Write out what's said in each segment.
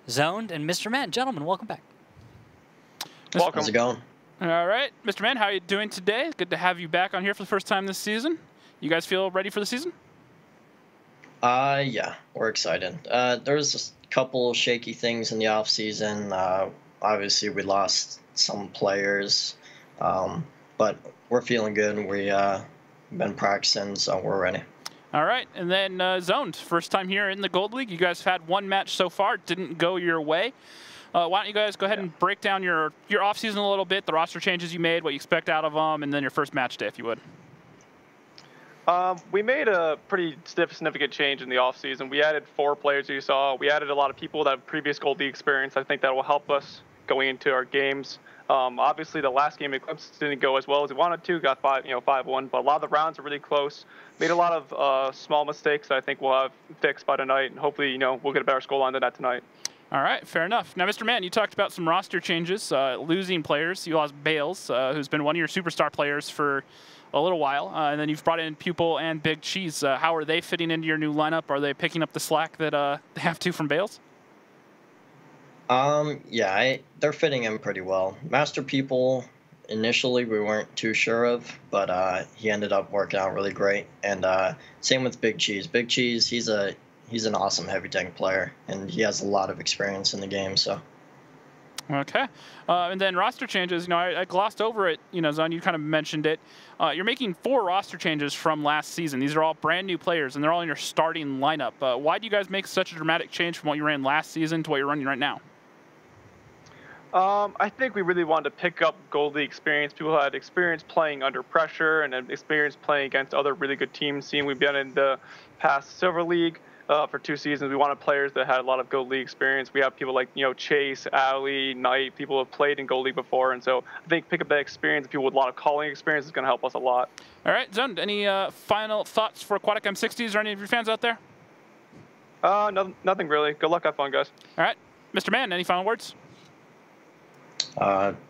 Zoned, and Mr. Man. Gentlemen, welcome back. Welcome. How's it going? All right, Mr. Man, how are you doing today? Good to have you back on here for the first time this season. You guys feel ready for the season? Yeah, we're excited. There's a couple shaky things in the off season. Obviously, we lost some players, but we're feeling good. We've been practicing, so we're ready. All right, and then Zoned, first time here in the Gold League. You guys have had one match so far, didn't go your way. Why don't you guys go ahead and break down your off-season a little bit, the roster changes you made, what you expect out of them, and then your first match day, if you would. We made a pretty significant change in the offseason. We added 4 players you saw. We added a lot of people that have previous Gold League experience. I think that will help us going into our games. Obviously, the last game Eclipse didn't go as well as we wanted to. Got 5-1, but a lot of the rounds are really close. Made a lot of small mistakes that I think we'll have fixed by tonight, and hopefully, we'll get a better score line than that tonight. All right, fair enough. Now, Mr. Man, you talked about some roster changes, losing players. You lost Bales, who's been one of your superstar players for a little while, and then you've brought in Pupil and Big Cheese. How are they fitting into your new lineup? Are they picking up the slack that they have to from Bales? Yeah, they're fitting in pretty well. Master Pupil, initially we weren't too sure of, but he ended up working out really great. And same with Big Cheese. Big Cheese, he's an awesome heavy tank player, and he has a lot of experience in the game. So. Okay, and then roster changes. I glossed over it. Zon, you kind of mentioned it. You're making 4 roster changes from last season. These are all brand new players, and they're all in your starting lineup. Why do you guys make such a dramatic change from what you ran last season to what you're running right now? I think we really wanted to pick up Gold League experience. People who had experience playing under pressure and experience playing against other really good teams. Seeing we've been in the past Silver League for 2 seasons, we wanted players that had a lot of Gold League experience. We have people like Chase, Ali, Knight, people who have played in Gold League before, and so I think pick up that experience. People with a lot of calling experience is going to help us a lot. All right, Zone, any final thoughts for Aquatic AM60s or any of your fans out there? Nothing really. Good luck, have fun, guys. All right, Mr. Man, any final words?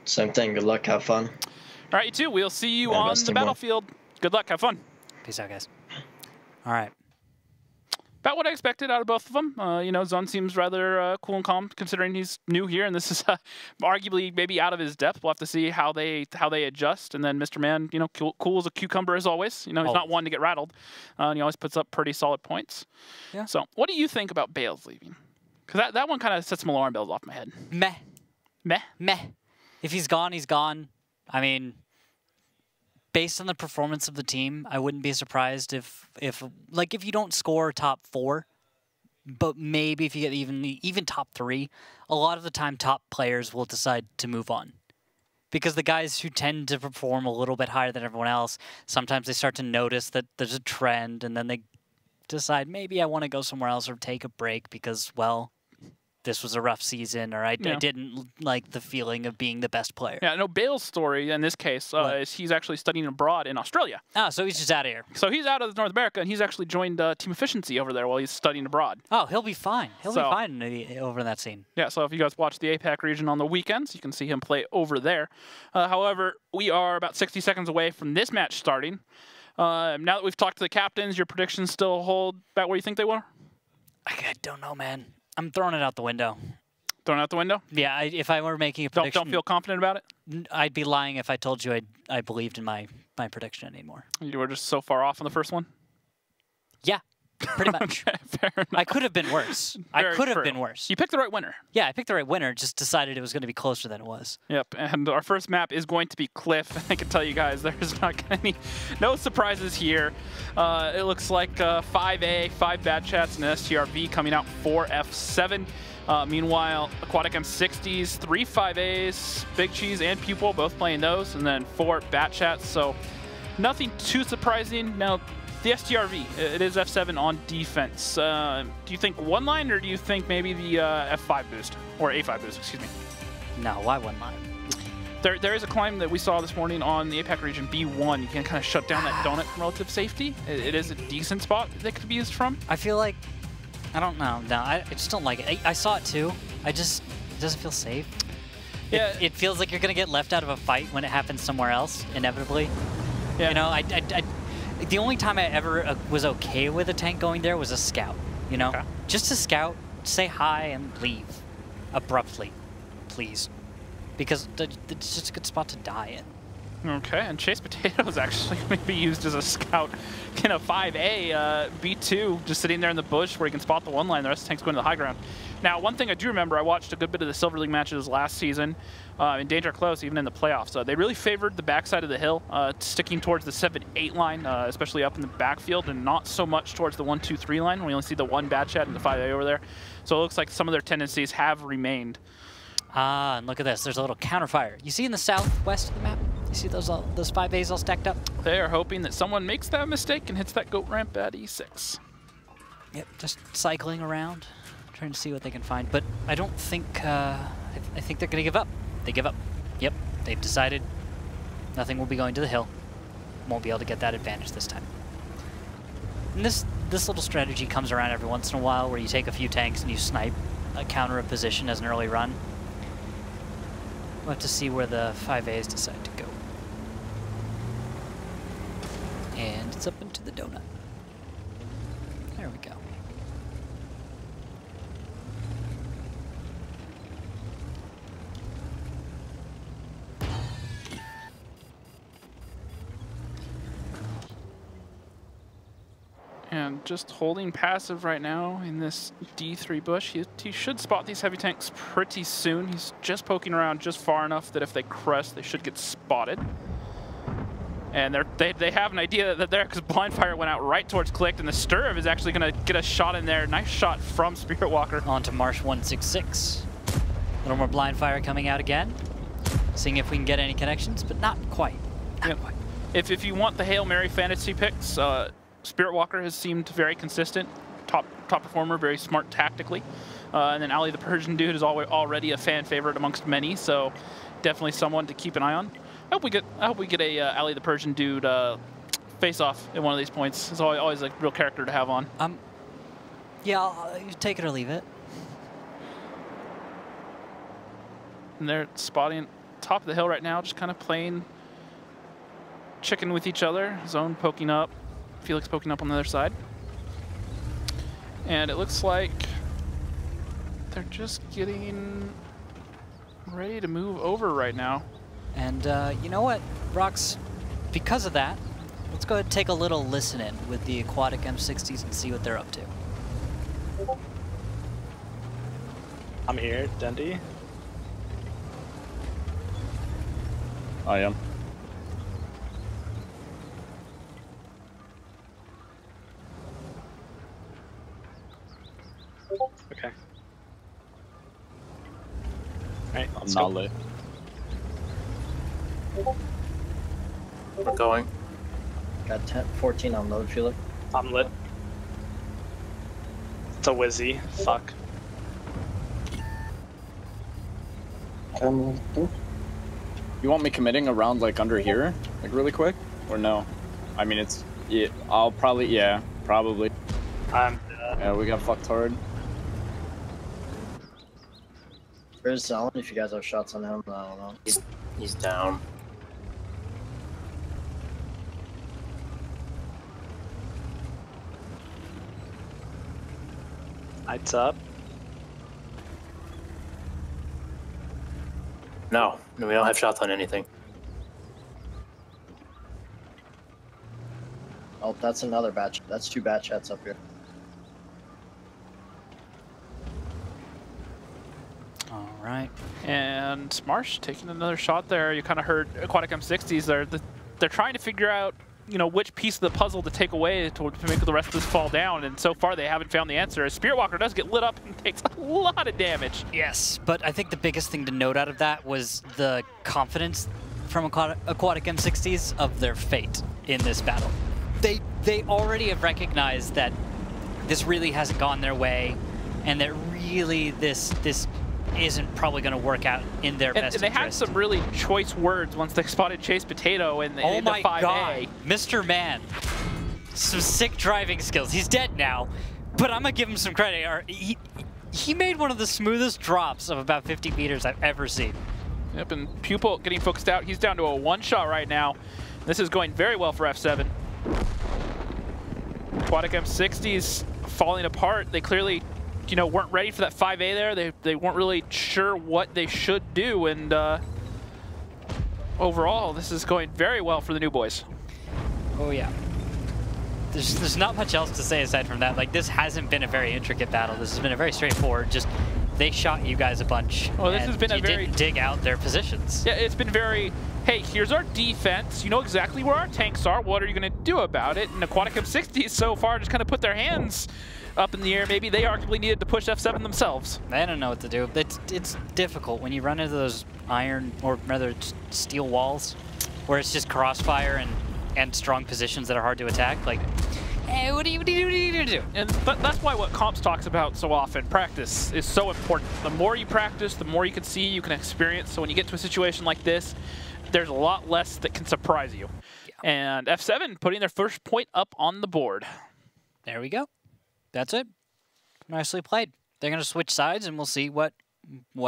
Same thing. Good luck. Have fun. All right, you too. We'll see you on the battlefield. Good luck. Have fun. Peace out, guys. All right. About what I expected out of both of them. Zon seems rather cool and calm considering he's new here, and this is arguably maybe out of his depth. We'll have to see how they adjust. And then Mr. Man, cool as a cucumber as always. He's not one to get rattled, and he always puts up pretty solid points. Yeah. So, what do you think about Bales leaving? Because that one kind of sets some alarm bells off my head. Meh. Meh? Meh. If he's gone, he's gone. I mean, based on the performance of the team, I wouldn't be surprised if you don't score top 4, but maybe if you get even top 3, a lot of the time top players will decide to move on. Because the guys who tend to perform a little bit higher than everyone else, sometimes they start to notice that there's a trend, and then they decide, maybe I want to go somewhere else or take a break because, well, this was a rough season, or I didn't like the feeling of being the best player. Yeah, no, Bale's story in this case is he's actually studying abroad in Australia. Oh, so he's just out of here. So he's out of North America, and he's actually joined Team Efficiency over there while he's studying abroad. Oh, he'll be fine. He'll be fine over in that scene. Yeah, so if you guys watch the APAC region on the weekends, you can see him play over there. However, we are about 60 seconds away from this match starting. Now that we've talked to the captains, your predictions still hold about where you think they were? I don't know, man. I'm throwing it out the window. Throwing it out the window? Yeah, if I were making a prediction... Don't feel confident about it? I'd be lying if I told you I believed in my prediction anymore. You were just so far off on the first one? Yeah, pretty much. Okay, fair enough. I could have been worse. I could have been worse. You picked the right winner. Yeah, I picked the right winner, just decided it was going to be closer than it was. Yep, and our first map is going to be Cliff. I can tell you guys there's not no surprises here. It looks like 5A, 5 bad chats, and an STRV coming out 4 F7. Meanwhile, Aquatic AM60s, 3 5As, Big Cheese and Pupil both playing those, and then 4 bat chats, so nothing too surprising. Now, the STRV, it is F7 on defense. Do you think one line, or do you think maybe the F5 boost, or A5 boost, excuse me? No, why one line? There is a climb that we saw this morning on the APAC region, B1. You can kind of shut down that donut from relative safety. It is a decent spot that could be used from. I feel like, I don't know. No, I just don't like it. I saw it too. It doesn't feel safe. Yeah. It feels like you're going to get left out of a fight when it happens somewhere else, inevitably. Yeah. You know, the only time I ever was okay with a tank going there was a scout, you know? Okay. Just to scout, say hi, and leave. abruptly, please. Because it's just a good spot to die in. Okay, and Chase Potato is actually going to be used as a scout in a 5A B2, just sitting there in the bush where he can spot the one line. The rest of the tank's going to the high ground. Now, one thing I do remember, I watched a good bit of the Silver League matches last season in Danger Close, even in the playoffs. They really favored the backside of the hill, sticking towards the 7-8 line, especially up in the backfield, and not so much towards the 1-2-3 line. We only see the one bad chat and the 5A over there. So it looks like some of their tendencies have remained. Ah, and look at this. There's a little counterfire. You see in the southwest of the map? You see those 5As all stacked up? They are hoping that someone makes that mistake and hits that goat ramp at E6. Yep, just cycling around, trying to see what they can find. But I don't think, I think they're going to give up. They give up. Yep, they've decided nothing will be going to the hill. Won't be able to get that advantage this time. And this little strategy comes around every once in a while where you take a few tanks and you snipe a counter a position as an early run. We'll have to see where the 5As decide to go. And it's up into the donut. There we go. And just holding passive right now in this D3 bush. He should spot these heavy tanks pretty soon. He's just poking around just far enough that if they crest, they should get spotted. And they have an idea that there, because blind fire went out right towards Clicked, and the Sturv is actually going to get a shot in there. Nice shot from Spirit Walker. On to Marsh 166. A little more blind fire coming out again. Seeing if we can get any connections, but not quite. Not quite. If you want the Hail Mary fantasy picks, Spirit Walker has seemed very consistent, top performer, very smart tactically. And then Ali the Persian Dude is already a fan favorite amongst many, so definitely someone to keep an eye on. I hope we get a Ali the Persian Dude face off at one of these points. It's always a real character to have on. Yeah, I'll take it or leave it. And they're spotting top of the hill right now, just kind of playing chicken with each other. Zone poking up, Felix poking up on the other side. And it looks like they're just getting ready to move over right now. And you know what, Rox? Because of that, let's go ahead and take a little listen in with the Aquatic M60s and see what they're up to. I'm here, Dundee. I am. Okay. Alright, I'm not lit. We're going. Got 14 on load, Felix. I'm lit. It's a Wizzy. Fuck. You want me committing around like under here, like really quick, or no? I mean, it's yeah. I'll probably probably. Yeah, we got fucked hard. Where's Zalin? If you guys have shots on him, I don't know. He's down. Lights up. No, we don't have shots on anything. Oh, that's another batch. That's 2 batch chats up here. All right. And Marsh taking another shot there. You kind of heard Aquatic M60s. They're trying to figure out, you know, which piece of the puzzle to take away to make the rest of this fall down, and so far they haven't found the answer. Spirit Walker does get lit up and takes a lot of damage. Yes, but I think the biggest thing to note out of that was the confidence from Aquatic M60s of their fate in this battle. They already have recognized that this really hasn't gone their way, and that really this isn't probably going to work out in their best interest. And they had some really choice words once they spotted Chase Potato in the 5A. Oh my God, Mr. Man. Some sick driving skills. He's dead now, but I'm going to give him some credit. He made one of the smoothest drops of about 50 meters I've ever seen. Yep, and Pupil getting focused out. He's down to a 1 shot right now. This is going very well for F7. Aquatic M60s falling apart. They clearly weren't ready for that 5A there. They weren't really sure what they should do, and overall, this is going very well for the new boys. Oh yeah. There's not much else to say aside from that. Like, this hasn't been a very intricate battle. This has been a very straightforward. Just they shot you guys a bunch. Oh, this has been a very didn't dig out their positions. Yeah, it's been very. Hey, here's our defense. You know exactly where our tanks are. What are you going to do about it? And Aquatic AM60s so far just kind of put their hands up in the air. Maybe they arguably needed to push F7 themselves. They don't know what to do. It's difficult when you run into those iron, or rather steel walls, where it's just crossfire and strong positions that are hard to attack. Like, hey, what do you do? And that's why what Comps talks about so often, practice, is so important. The more you practice, the more you can see, you can experience. So when you get to a situation like this, there's a lot less that can surprise you. Yeah. And F7 putting their first point up on the board. There we go. That's it. Nicely played. They're going to switch sides, and we'll see what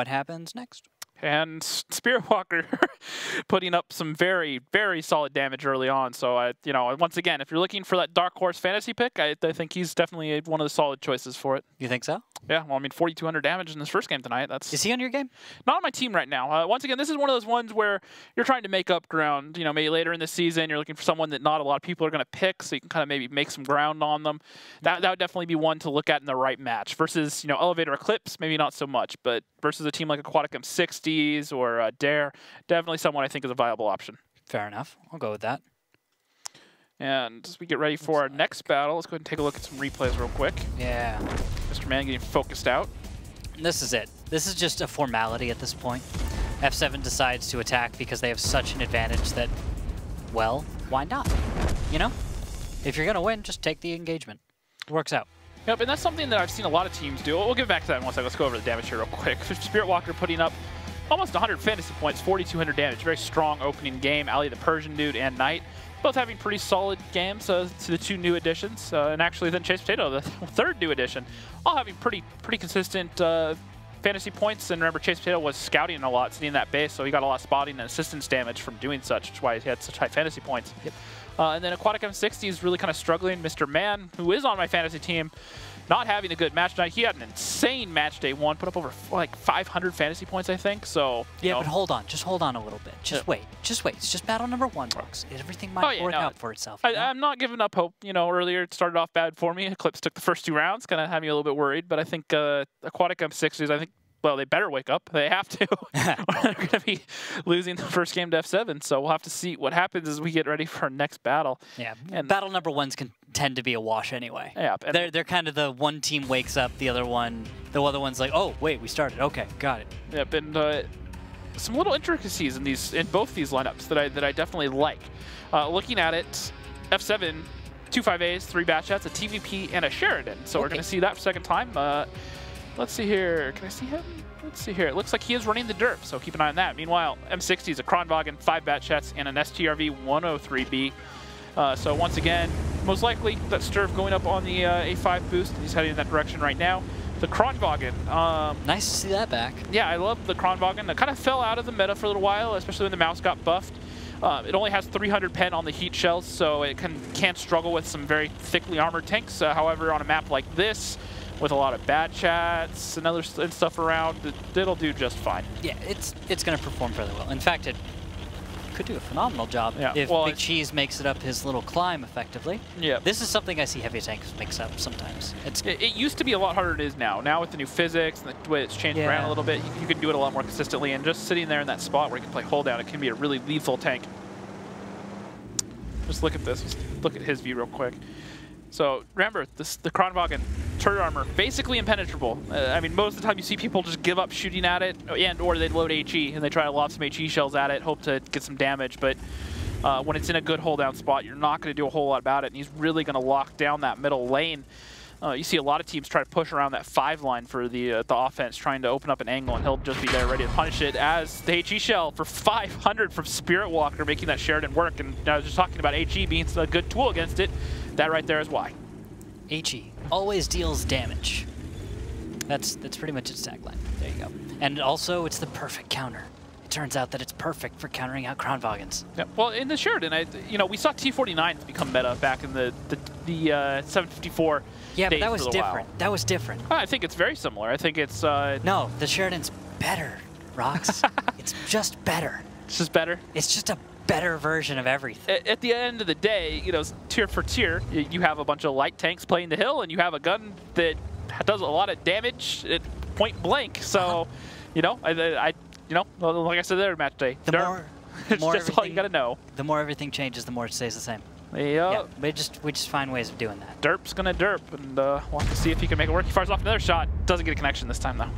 happens next. And Spirit Walker putting up some very, very solid damage early on. So, once again, if you're looking for that dark horse fantasy pick, I think he's definitely one of the solid choices for it. You think so? Yeah, well, I mean, 4,200 damage in this first game tonight. Is he on your game? Not on my team right now. Once again, this is one of those ones where you're trying to make up ground. Maybe later in the season, you're looking for someone that not a lot of people are going to pick, so you can kind of maybe make some ground on them. That would definitely be one to look at in the right match. Versus, Elevator Eclipse, maybe not so much, but versus a team like Aquatic AM60s or Dare, definitely someone I think is a viable option. Fair enough. I'll go with that. And as we get ready for our next battle, let's go ahead and take a look at some replays real quick. Yeah. Mr. Man getting focused out. This is it. This is just a formality at this point. F7 decides to attack because they have such an advantage that, well, why not? If you're going to win, just take the engagement. It works out. Yep, and that's something that I've seen a lot of teams do. We'll get back to that in one second. Let's go over the damage here real quick. Spirit Walker putting up almost 100 fantasy points, 4,200 damage. Very strong opening game. Ali the Persian Dude and Knight both having pretty solid games to the two new additions. And actually then Chase Potato, the third new addition, all having pretty consistent fantasy points. And remember, Chase Potato was scouting a lot, sitting in that base, so he got a lot of spotting and assistance damage from doing such, which is why he had such high fantasy points. Yep. And then Aquatic AM60 is really kind of struggling. Mr. Man, who is on my fantasy team, not having a good match night. He had an insane match day one, put up over like 500 fantasy points, I think. So yeah, but hold on, just hold on a little bit. Just wait. It's just battle number 1, folks. Everything might work out for itself. I'm not giving up hope. Earlier it started off bad for me. Eclipse took the first 2 rounds, kind of had me a little bit worried. But I think Aquatic AM60s, I think, well, they better wake up. They have to. They're going to be losing the first game to F7, so we'll have to see what happens as we get ready for our next battle. Yeah, and battle number 1s can tend to be a wash anyway. Yeah, they're kind of the one team wakes up, the other one's like, oh wait, we started. Okay, got it. Yep, and some little intricacies in both these lineups that I definitely like. Looking at it, F7, 2 5As, 3 batch shots, a TVP, and a Sheridan. So we're going to see that for second time. Let's see here. Can I see him? Let's see here. It looks like he is running the derp, so keep an eye on that. Meanwhile, M60 is a Kronwagen, 5 bat chats, and an STRV 103B. So once again, most likely that Sturv going up on the A5 boost. He's heading in that direction right now. The Kronwagen. Nice to see that back. Yeah, I love the Kronwagen. It kind of fell out of the meta for a little while, especially when the mouse got buffed. It only has 300 pen on the heat shells, so it can't struggle with some very thickly armored tanks. However, on a map like this, with a lot of bad chats and stuff around, it'll do just fine. Yeah, it's going to perform fairly well. In fact, it could do a phenomenal job if Big Cheese makes it up his little climb effectively. Yeah. This is something I see heavy tanks mix up sometimes. It used to be a lot harder than it is now. Now with the new physics and the way it's changed around a little bit, you can do it a lot more consistently. And just sitting there in that spot where you can play hold down, it can be a really lethal tank. Just look at this. Just look at his view real quick. So remember, the Kronwagen turret armor, basically impenetrable. I mean, most of the time you see people just give up shooting at it, or they load HE and they try to lob some HE shells at it, hope to get some damage. But when it's in a good hold down spot, you're not going to do a whole lot about it. And he's really going to lock down that middle lane. You see a lot of teams try to push around that 5 line for the offense, trying to open up an angle, and he'll just be there ready to punish it as the HE shell for 500 from Spirit Walker, making that Sheridan work. And I was just talking about HE being a good tool against it. That right there is why. HE always deals damage. That's pretty much its tagline. There you go. And also, it's the perfect counter. it turns out that it's perfect for countering out Kronwagens. Yeah. Well, in the Sheridan, we saw T-49s become meta back in the 754. Yeah, but that was for a while. different. That was different. I think it's very similar. I think it's no, the Sheridan's better, Rox. It's just better. It's just better. It's just a better version of everything. At the end of the day, tier for tier, you have a bunch of light tanks playing the hill, and you have a gun that does a lot of damage at point blank. So, like I said there, Matchday. It's more just all you gotta know. The more everything changes, the more it stays the same. Yeah, we just find ways of doing that. Derp's gonna derp, and we'll have to see if he can make it work. He fires off another shot. Doesn't get a connection this time, though.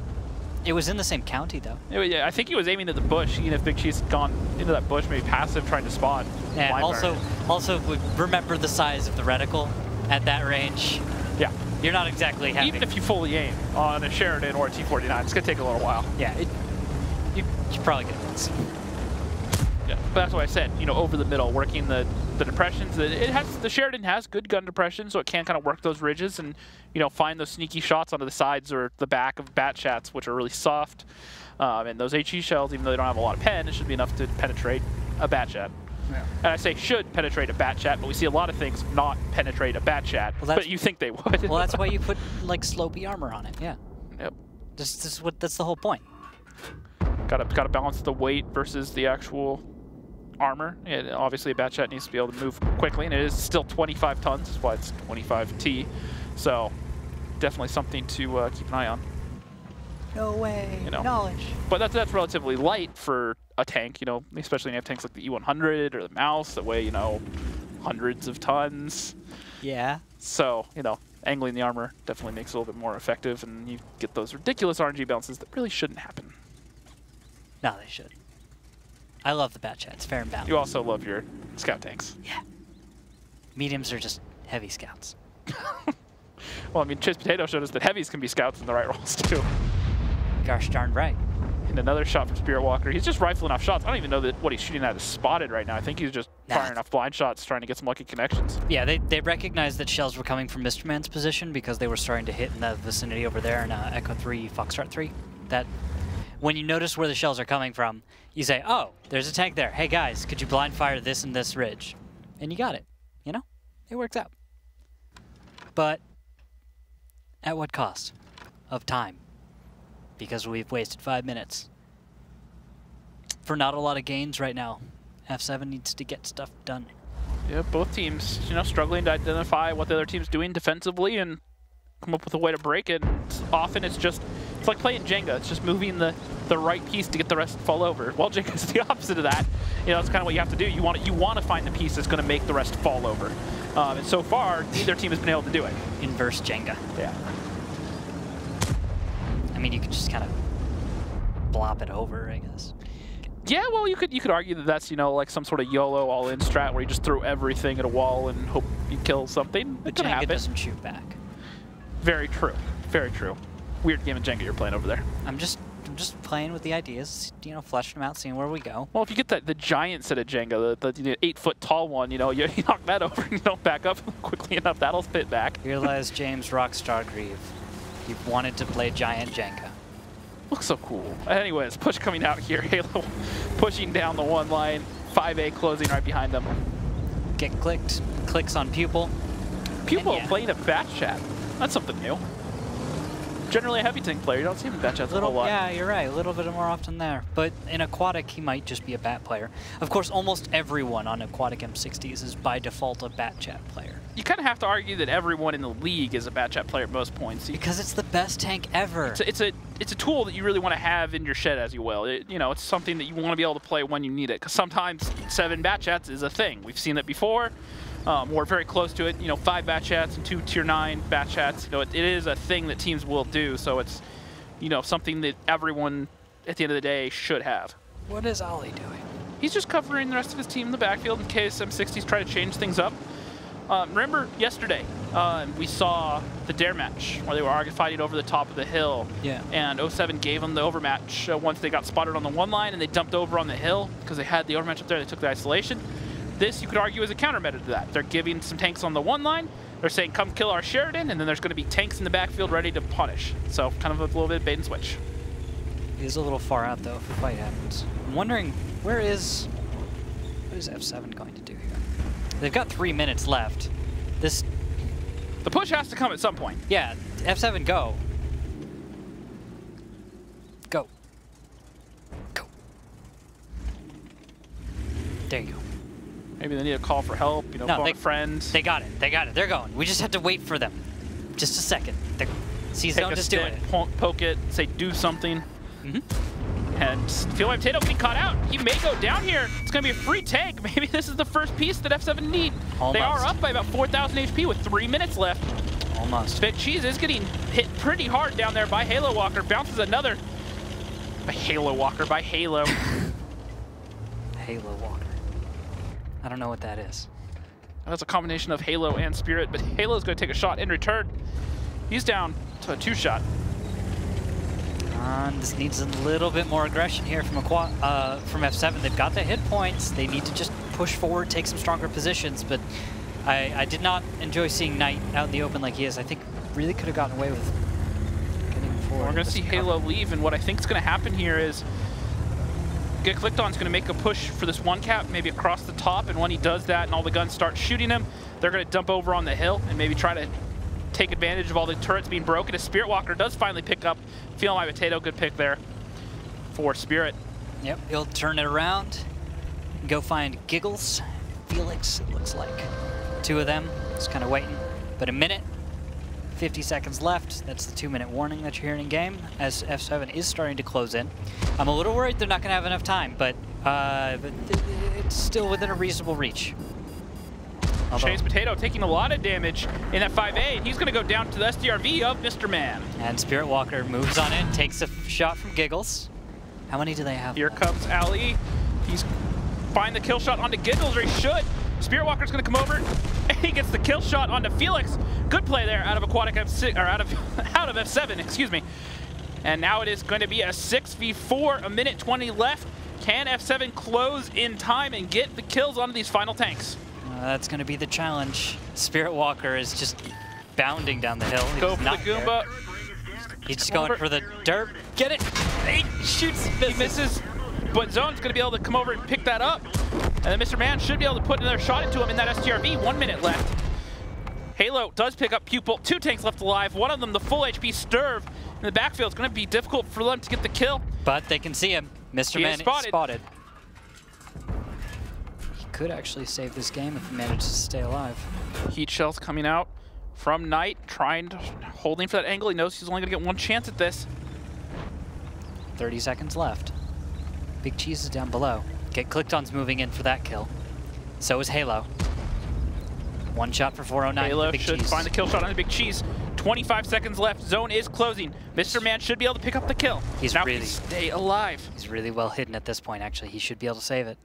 It was in the same county, though. Yeah, I think he was aiming at the bush. Even if Big Cheese had gone into that bush, maybe passive, trying to spawn. Yeah, also remember the size of the reticle at that range. Yeah. You're not exactly having... Even if you fully aim on a Sheridan or a T-49, it's going to take a little while. Yeah, you probably get it. Yeah, but that's what I said, over the middle, working the depressions. The Sheridan has good gun depression, so it can kind of work those ridges and, find those sneaky shots onto the sides or the back of bat chats, which are really soft. And those HE shells, even though they don't have a lot of pen, it should be enough to penetrate a bat chat. Yeah. And I say should penetrate a bat chat, but we see a lot of things not penetrate a bat chat, but you think they would. Well, that's why you put, like, slopey armor on it, yeah. Yep. That's the whole point. Gotta balance the weight versus the actual armor. Yeah, obviously, a bat chat needs to be able to move quickly, and it is still 25 tons. That's why it's 25T. So, definitely something to keep an eye on. No way. Knowledge. But that's relatively light for a tank, especially when you have tanks like the E100 or the Mouse that weigh, hundreds of tons. Yeah. So, angling the armor definitely makes it a little bit more effective, and you get those ridiculous RNG bounces that really shouldn't happen. No, they should. I love the bat chat. It's fair and balanced. You also love your scout tanks. Yeah. Mediums are just heavy scouts. Well, I mean, Chiz Potato showed us that heavies can be scouts in the right roles, too. Gosh darn right. And another shot from Spirit Walker. He's just rifling off shots. I don't even know that what he's shooting at is spotted right now. I think he's just firing off blind shots, trying to get some lucky connections. Yeah, they recognized that shells were coming from Mr. Man's position because they were starting to hit in the vicinity over there in Echo 3, Foxtrot 3. That when you notice where the shells are coming from, you say, oh, there's a tank there. Hey, guys, could you blind fire this and this ridge? And you got it. It works out. But at what cost of time? Because we've wasted 5 minutes. For not a lot of gains right now. F7 needs to get stuff done. Yeah, both teams, struggling to identify what the other team's doing defensively and come up with a way to break it. Often it's like playing Jenga. It's just moving the right piece to get the rest to fall over. Well, Jenga is the opposite of that. That's kind of what you have to do. You want to find the piece that's going to make the rest fall over. And so far, neither team has been able to do it. Inverse Jenga. Yeah. I mean, you could just kind of blop it over, I guess. Yeah, well, you could argue that that's, like some sort of YOLO all-in strat where you just throw everything at a wall and hope you kill something. But Jenga doesn't shoot back. Very true. Very true. Weird game of Jenga you're playing over there. I'm just playing with the ideas, fleshing them out, seeing where we go. Well, if you get the giant set of Jenga, the 8-foot tall one, you knock that over and you don't back up quickly enough, that'll spit back. Realize James Rockstar Grieve. You wanted to play giant Jenga. Looks so cool. Anyways, push coming out here. Halo pushing down the one line. 5A closing right behind them. Get clicked. Clicks on Pupil. Pupil playing a bat chat. That's something new. Generally a heavy tank player. You don't see him in bat chats a whole lot. Yeah, you're right. A little bit more often there. But in Aquatic, he might just be a bat player. Of course, almost everyone on Aquatic M60s is by default a bat chat player. You kind of have to argue that everyone in the league is a bat chat player at most points. Because it's the best tank ever. It's a tool that you really want to have in your shed, as you will. It's something that you want to be able to play when you need it. Because sometimes 7 bat chats is a thing. We've seen it before. We're very close to it. 5 bat chats and 2 tier 9 bat chats. It is a thing that teams will do. So it's, something that everyone at the end of the day should have. What is Ollie doing? He's just covering the rest of his team in the backfield in case M60s try to change things up. Remember yesterday, we saw the dare match where they were fighting over the top of the hill. Yeah. And 07 gave them the overmatch once they got spotted on the one line and they dumped over on the hill because they had the overmatch up there. They took the isolation. This, you could argue, is a countermeasure to that. They're giving some tanks on the one line. They're saying, come kill our Sheridan, and then there's going to be tanks in the backfield ready to punish. So kind of a little bit of bait and switch. is a little far out though if a fight happens. I'm wondering what is F7 going to do here? They've got 3 minutes left. The push has to come at some point. Yeah, F7 go. Go. Go. There you go. Maybe they need a call for help, you know, No, phone a friend. They got it. They got it. They're going. We just have to wait for them. Just a second. See Zone just doing it. Poke it, say do something. And feel like Potato getting caught out. He may go down here. It's going to be a free tank. Maybe this is the first piece that F7 need. Almost. They are up by about 4,000 HP with 3 minutes left. Almost. Big Cheese is getting hit pretty hard down there by Halo Walker. Bounces another. By Halo Walker, by Halo. Halo Walker. I don't know what that is. That's a combination of Halo and Spirit, but Halo's going to take a shot in return. He's down to a 2-shot. This needs a little bit more aggression here from F7. They've got the hit points. They need to just push forward, take some stronger positions, but I did not enjoy seeing Knight out in the open like he is. I think really could have gotten away with getting forward. We're going to see Halo leave, and what I think is going to happen here is Get Clicked On is going to make a push for this one cap, maybe across the top, and when he does that and all the guns start shooting him, they're going to dump over on the hill and maybe try to take advantage of all the turrets being broken. As Spirit Walker does finally pick up Feel My Potato. Good pick there for Spirit. Yep, he'll turn it around, go find Giggles, Felix, it looks like. 2 of them, just kind of waiting. But a minute, 50 seconds left. That's the 2-minute warning that you're hearing in game as F7 is starting to close in. I'm a little worried they're not going to have enough time, but it's still within a reasonable reach. Chase Potato taking a lot of damage in that 5A, and he's going to go down to the SDRV of Mr. Man. And Spirit Walker moves on in, takes a shot from Giggles. How many do they have? Here comes Ali. He's find the kill shot onto Giggles, or he should. Spirit Walker's going to come over, and he gets the kill shot onto Felix. Good play there out of Aquatic F6, or out of F7, excuse me. And now it is going to be a 6v4, a minute 20 left. Can F7 close in time and get the kills onto these final tanks? That's going to be the challenge. Spirit Walker is just bounding down the hill. Go for the Goomba. He's just going for the dirt. Get it! He shoots, he misses. But Zone's going to be able to come over and pick that up. And then Mr. Man should be able to put another shot into him in that STRV. 1 minute left. Halo does pick up Pupil. 2 tanks left alive. One of them, the full HP Sturv. In the backfield, it's going to be difficult for them to get the kill. But they can see him. Mr. Man is spotted. Could actually save this game if he manages to stay alive. Heat shells coming out from Knight, holding for that angle. He knows he's only going to get 1 chance at this. 30 seconds left. Big Cheese is down below. Get Clicked On's moving in for that kill. So is Halo. 1 shot for 409. Halo Big should Cheese. find the kill shot on the Big Cheese. 25 seconds left. Zone is closing. Mr. Man should be able to pick up the kill. He's now really he stay alive. He's really well hidden at this point. Actually, he should be able to save it.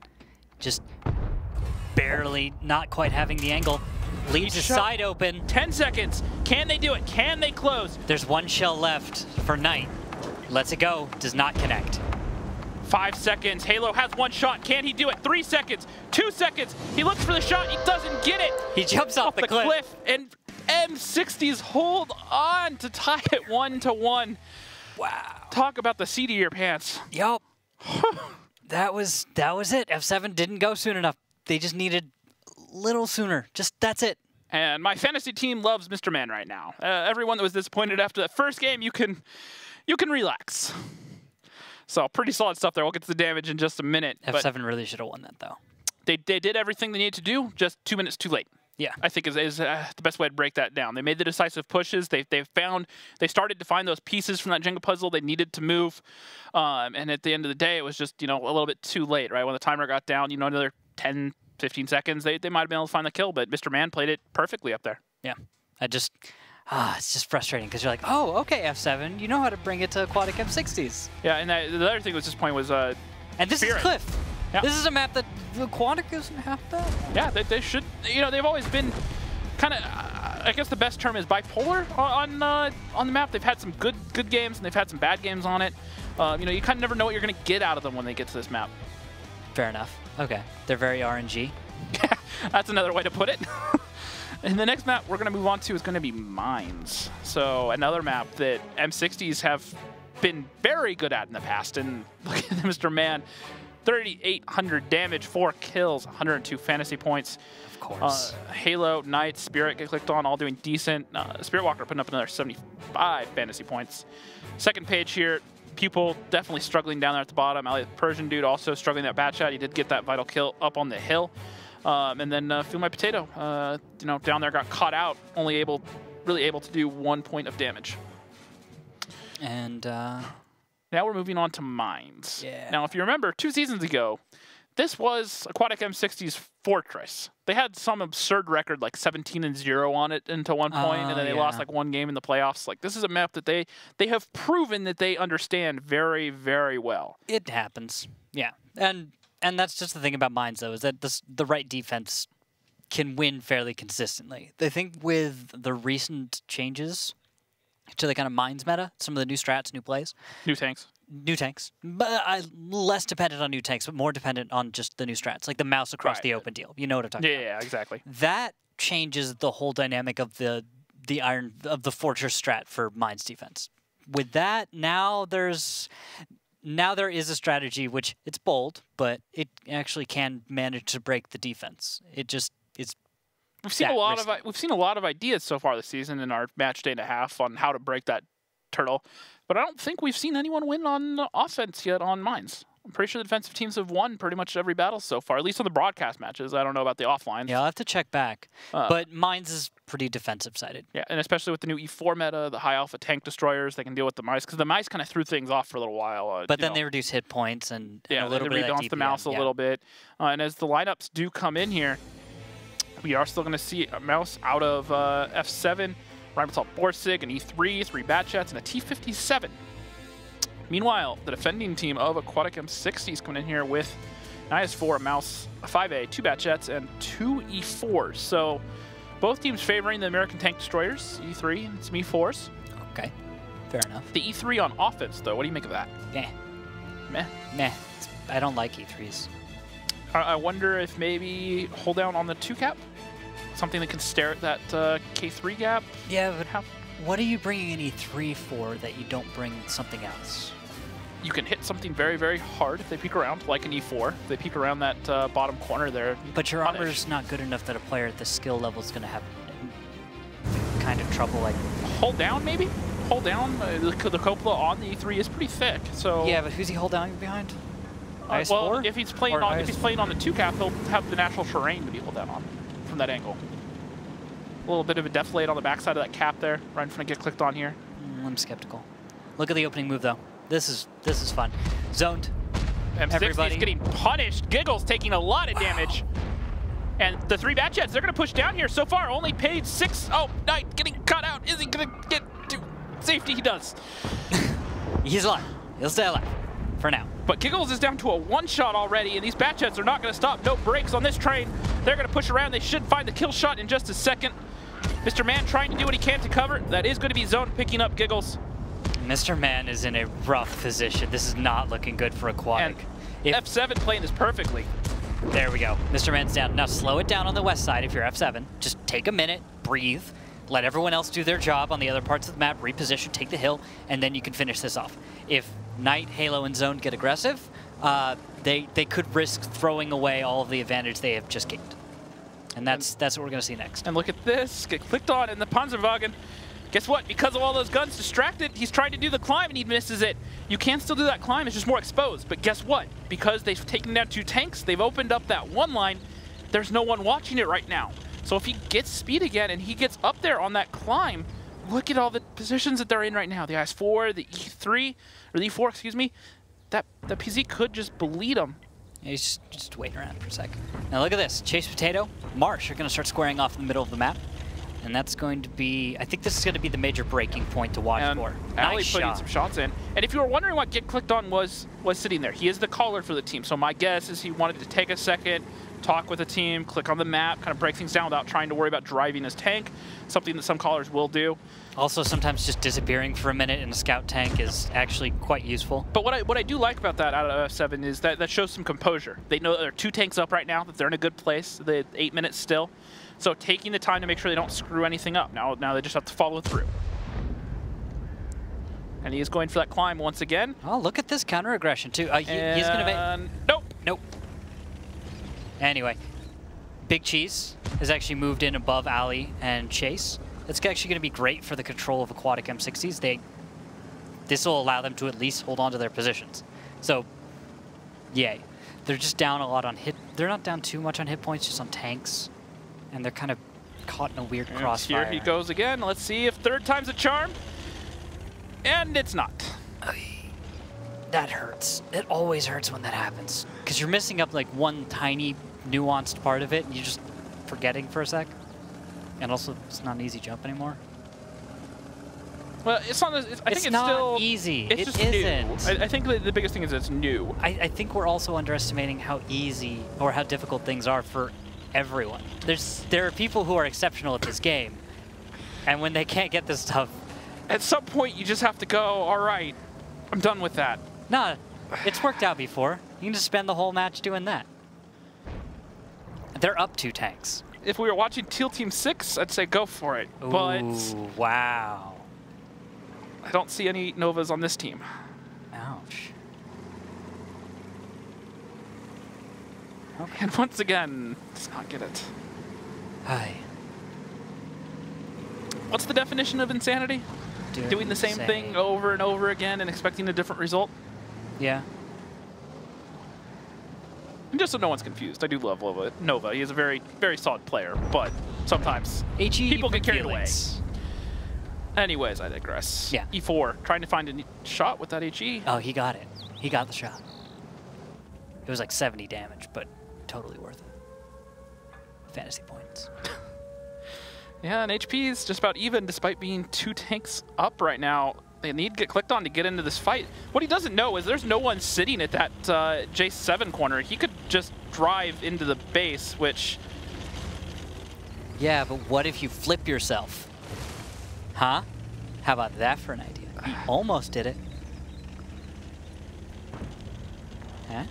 Just barely not quite having the angle. Leaves his side open. 10 seconds. Can they do it? Can they close? There's 1 shell left for Knight. Lets it go. Does not connect. 5 seconds. Halo has 1 shot. Can he do it? 3 seconds. 2 seconds. He looks for the shot. He doesn't get it. He jumps off the cliff. And AM60s hold on to tie it 1-1. Wow. Talk about the seat of your pants. Yup. that was it. F7 didn't go soon enough. They just needed a little sooner. That's it. And my fantasy team loves Mr. Man right now. Everyone that was disappointed after that first game, you can relax. So pretty solid stuff there. We'll get to the damage in just a minute. F7 really should have won that, though. They did everything they needed to do, just 2 minutes too late. Yeah, I think is the best way to break that down. They made the decisive pushes. They started to find those pieces from that Jenga puzzle they needed to move. And at the end of the day, it was just, a little bit too late, right? When the timer got down, another 10, 15 seconds, they might have been able to find the kill, but Mr. Man played it perfectly up there. Yeah, it's just frustrating because you're like, oh, okay, F7, you know how to bring it to Aquatic M60s. Yeah, and the other thing was this point was and this Spirit. is Cliff. Yeah. This is a map that Aquatic doesn't have that. Yeah, they should. They've always been kind of. I guess the best term is bipolar on the map. They've had some good games and they've had some bad games on it. You kind of never know what you're going to get out of them when they get to this map. Fair enough. Okay, they're very RNG. That's another way to put it. And the next map we're going to move on to is going to be Mines. So another map that M60s have been very good at in the past. And look at Mr. Man, 3,800 damage, 4 kills, 102 fantasy points. Of course. Halo, Knight, Spirit get clicked on, all doing decent. Spirit Walker putting up another 75 fantasy points. Second page here, Pupil definitely struggling down there at the bottom. Persian dude also struggling that bat shot. He did get that vital kill up on the hill. And then Feel My Potato, you know, down there got caught out, only really able to do 1 point of damage. And now we're moving on to Mines. Yeah. Now, if you remember, 2 seasons ago, this was Aquatic M60's fortress. They had some absurd record, like 17-0 on it until one point, and then they lost like 1 game in the playoffs. Like, this is a map that they have proven that they understand very, very well. it happens. Yeah. And that's just the thing about Mines, though, is that the right defense can win fairly consistently. I think with the recent changes to the kind of Mines meta, some of the new strats, new plays. New tanks. But less dependent on new tanks, but more dependent on just the new strats, like the mouse across the open deal. You know what I'm talking about. Yeah, exactly. That changes the whole dynamic of the fortress strat for Mines defense. With that, now there is a strategy which it's bold, but it actually can manage to break the defense. It just is. We've seen a lot of ideas so far this season in our match day and a half on how to break that turtle, but I don't think we've seen anyone win on offense yet on Mines. I'm pretty sure the defensive teams have won pretty much every battle so far, at least on the broadcast matches. I don't know about the offline. Yeah, I'll have to check back. But Mines is pretty defensive-sided. Yeah, and especially with the new E4 meta, the high alpha tank destroyers, they can deal with the mice, because the mice kind of threw things off for a little while. But then they reduce hit points and a little bit of rebalance the mouse a little bit. And as the lineups do come in here, we are still going to see a mouse out of F7, Rheinmetall Borsig, an E3, 3 Batchats, and a T57. Meanwhile, the defending team of Aquatic M60s coming in here with an IS4, a mouse, a 5A, 2 Batchats, and 2 E4s. So both teams favoring the American Tank Destroyers, E3 and some E4s. Okay, fair enough. The E3 on offense, though, what do you make of that? Meh. I don't like E3s. I wonder if maybe hold down on the 2 cap? Something that can stare at that K3 gap? Yeah, but what are you bringing an E3 for that you don't bring something else? You can hit something very, very hard if they peek around, like an E4. If they peek around that bottom corner there. But your armor's not good enough that a player at this skill level is going to have kind of trouble. Like hold down, maybe? Hold down. The Coppola on the E3 is pretty thick. So yeah, but who's he hold down behind? Well, if he's playing on the 2 cap, he'll have the natural terrain to be hold down on from that angle. A little bit of a deflate on the backside of that cap there, right in front of get clicked on here. I'm skeptical. Look at the opening move though. This is fun. Zoned. M60's getting punished. Giggles taking a lot of damage. And the 3 Batchats, they're going to push down here. So far, only paid 6. Oh, Knight getting cut out. Is he going to get to safety? He does. He's alive. He'll stay alive for now. But Giggles is down to a 1-shot already, and these Batchats are not going to stop. No brakes on this train. They're going to push around. They should find the kill shot in just a second. Mr. Man trying to do what he can to cover. That is going to be Zone picking up Giggles. Mr. Man is in a rough position. This is not looking good for Aquatic. And F7 playing this perfectly. There we go. Mr. Man's down. Now slow it down on the west side if you're F7. Just take a minute, breathe, let everyone else do their job on the other parts of the map, reposition, take the hill, and then you can finish this off. If Knight, Halo, and Zone get aggressive, they could risk throwing away all of the advantage they have just gained. And that's what we're going to see next. And look at this. Get clicked on in the Panzerwagen. Guess what? Because of all those guns distracted, he's trying to do the climb and he misses it. You can still do that climb, it's just more exposed. But guess what? Because they've taken down 2 tanks, they've opened up that 1 line, there's no one watching it right now. So if he gets speed again and he gets up there on that climb, look at all the positions that they're in right now. The IS-4, the E3, or the E4, excuse me. That PZ could just bleed him. Yeah, he's just waiting around for a sec. Now look at this. Chase Potato, Marsh are going to start squaring off in the middle of the map. And that's going to be, I think this is going to be the major breaking point to watch for. Nice putting some shots in. And if you were wondering what Get Clicked On was sitting there, he is the caller for the team. So my guess is he wanted to take a second, talk with the team, click on the map, kind of break things down without trying to worry about driving his tank, something that some callers will do. Also, sometimes just disappearing for a minute in a scout tank is actually quite useful. But what I do like about that out of F7 is that shows some composure. They know there are 2 tanks up right now, that they're in a good place. They have 8 minutes still. So taking the time to make sure they don't screw anything up. Now they just have to follow through. And he is going for that climb once again. Oh, look at this counter aggression too. He's gonna make. Nope. Nope. Anyway, Big Cheese has actually moved in above Ali and Chase. That's actually going to be great for the control of aquatic M60s. This will allow them to at least hold on to their positions. So, yay. They're just down a lot on hit. They're not down too much on hit points, just on tanks. And they're kind of caught in a weird crossfire. Here he goes again. Let's see if third time's a charm. And it's not. That hurts. It always hurts when that happens. Because you're missing up like one tiny nuanced part of it, and you're just forgetting for a sec. And also, it's not an easy jump anymore. Well, it's not. I think it's not still easy. It's just isn't. New. I think the biggest thing is it's new. I think we're also underestimating how easy or how difficult things are for everyone. There are people who are exceptional at this game, and when they can't get this stuff, at some point you just have to go. All right, I'm done with that. Nah, it's worked out before. You can just spend the whole match doing that. They're up 2 tanks. If we were watching Teal Team 6, I'd say go for it. Ooh, but wow. I don't see any Novas on this team. Ouch. Okay. And once again, does not get it. Hi. What's the definition of insanity? Doing the same thing over and over again and expecting a different result? Yeah. And just so no one's confused, I do love Nova. He is a very, very solid player, but sometimes people get carried away. Anyways, I digress. Yeah. E4, trying to find a shot with that HE. Oh, he got it. He got the shot. It was like 70 damage, but totally worth it. Fantasy points. Yeah, and HP is just about even despite being 2 tanks up right now. They need to get clicked on to get into this fight. What he doesn't know is there's no one sitting at that J7 corner. He could just drive into the base, which... Yeah, but what if you flip yourself? Huh? How about that for an idea? He almost did it. Huh?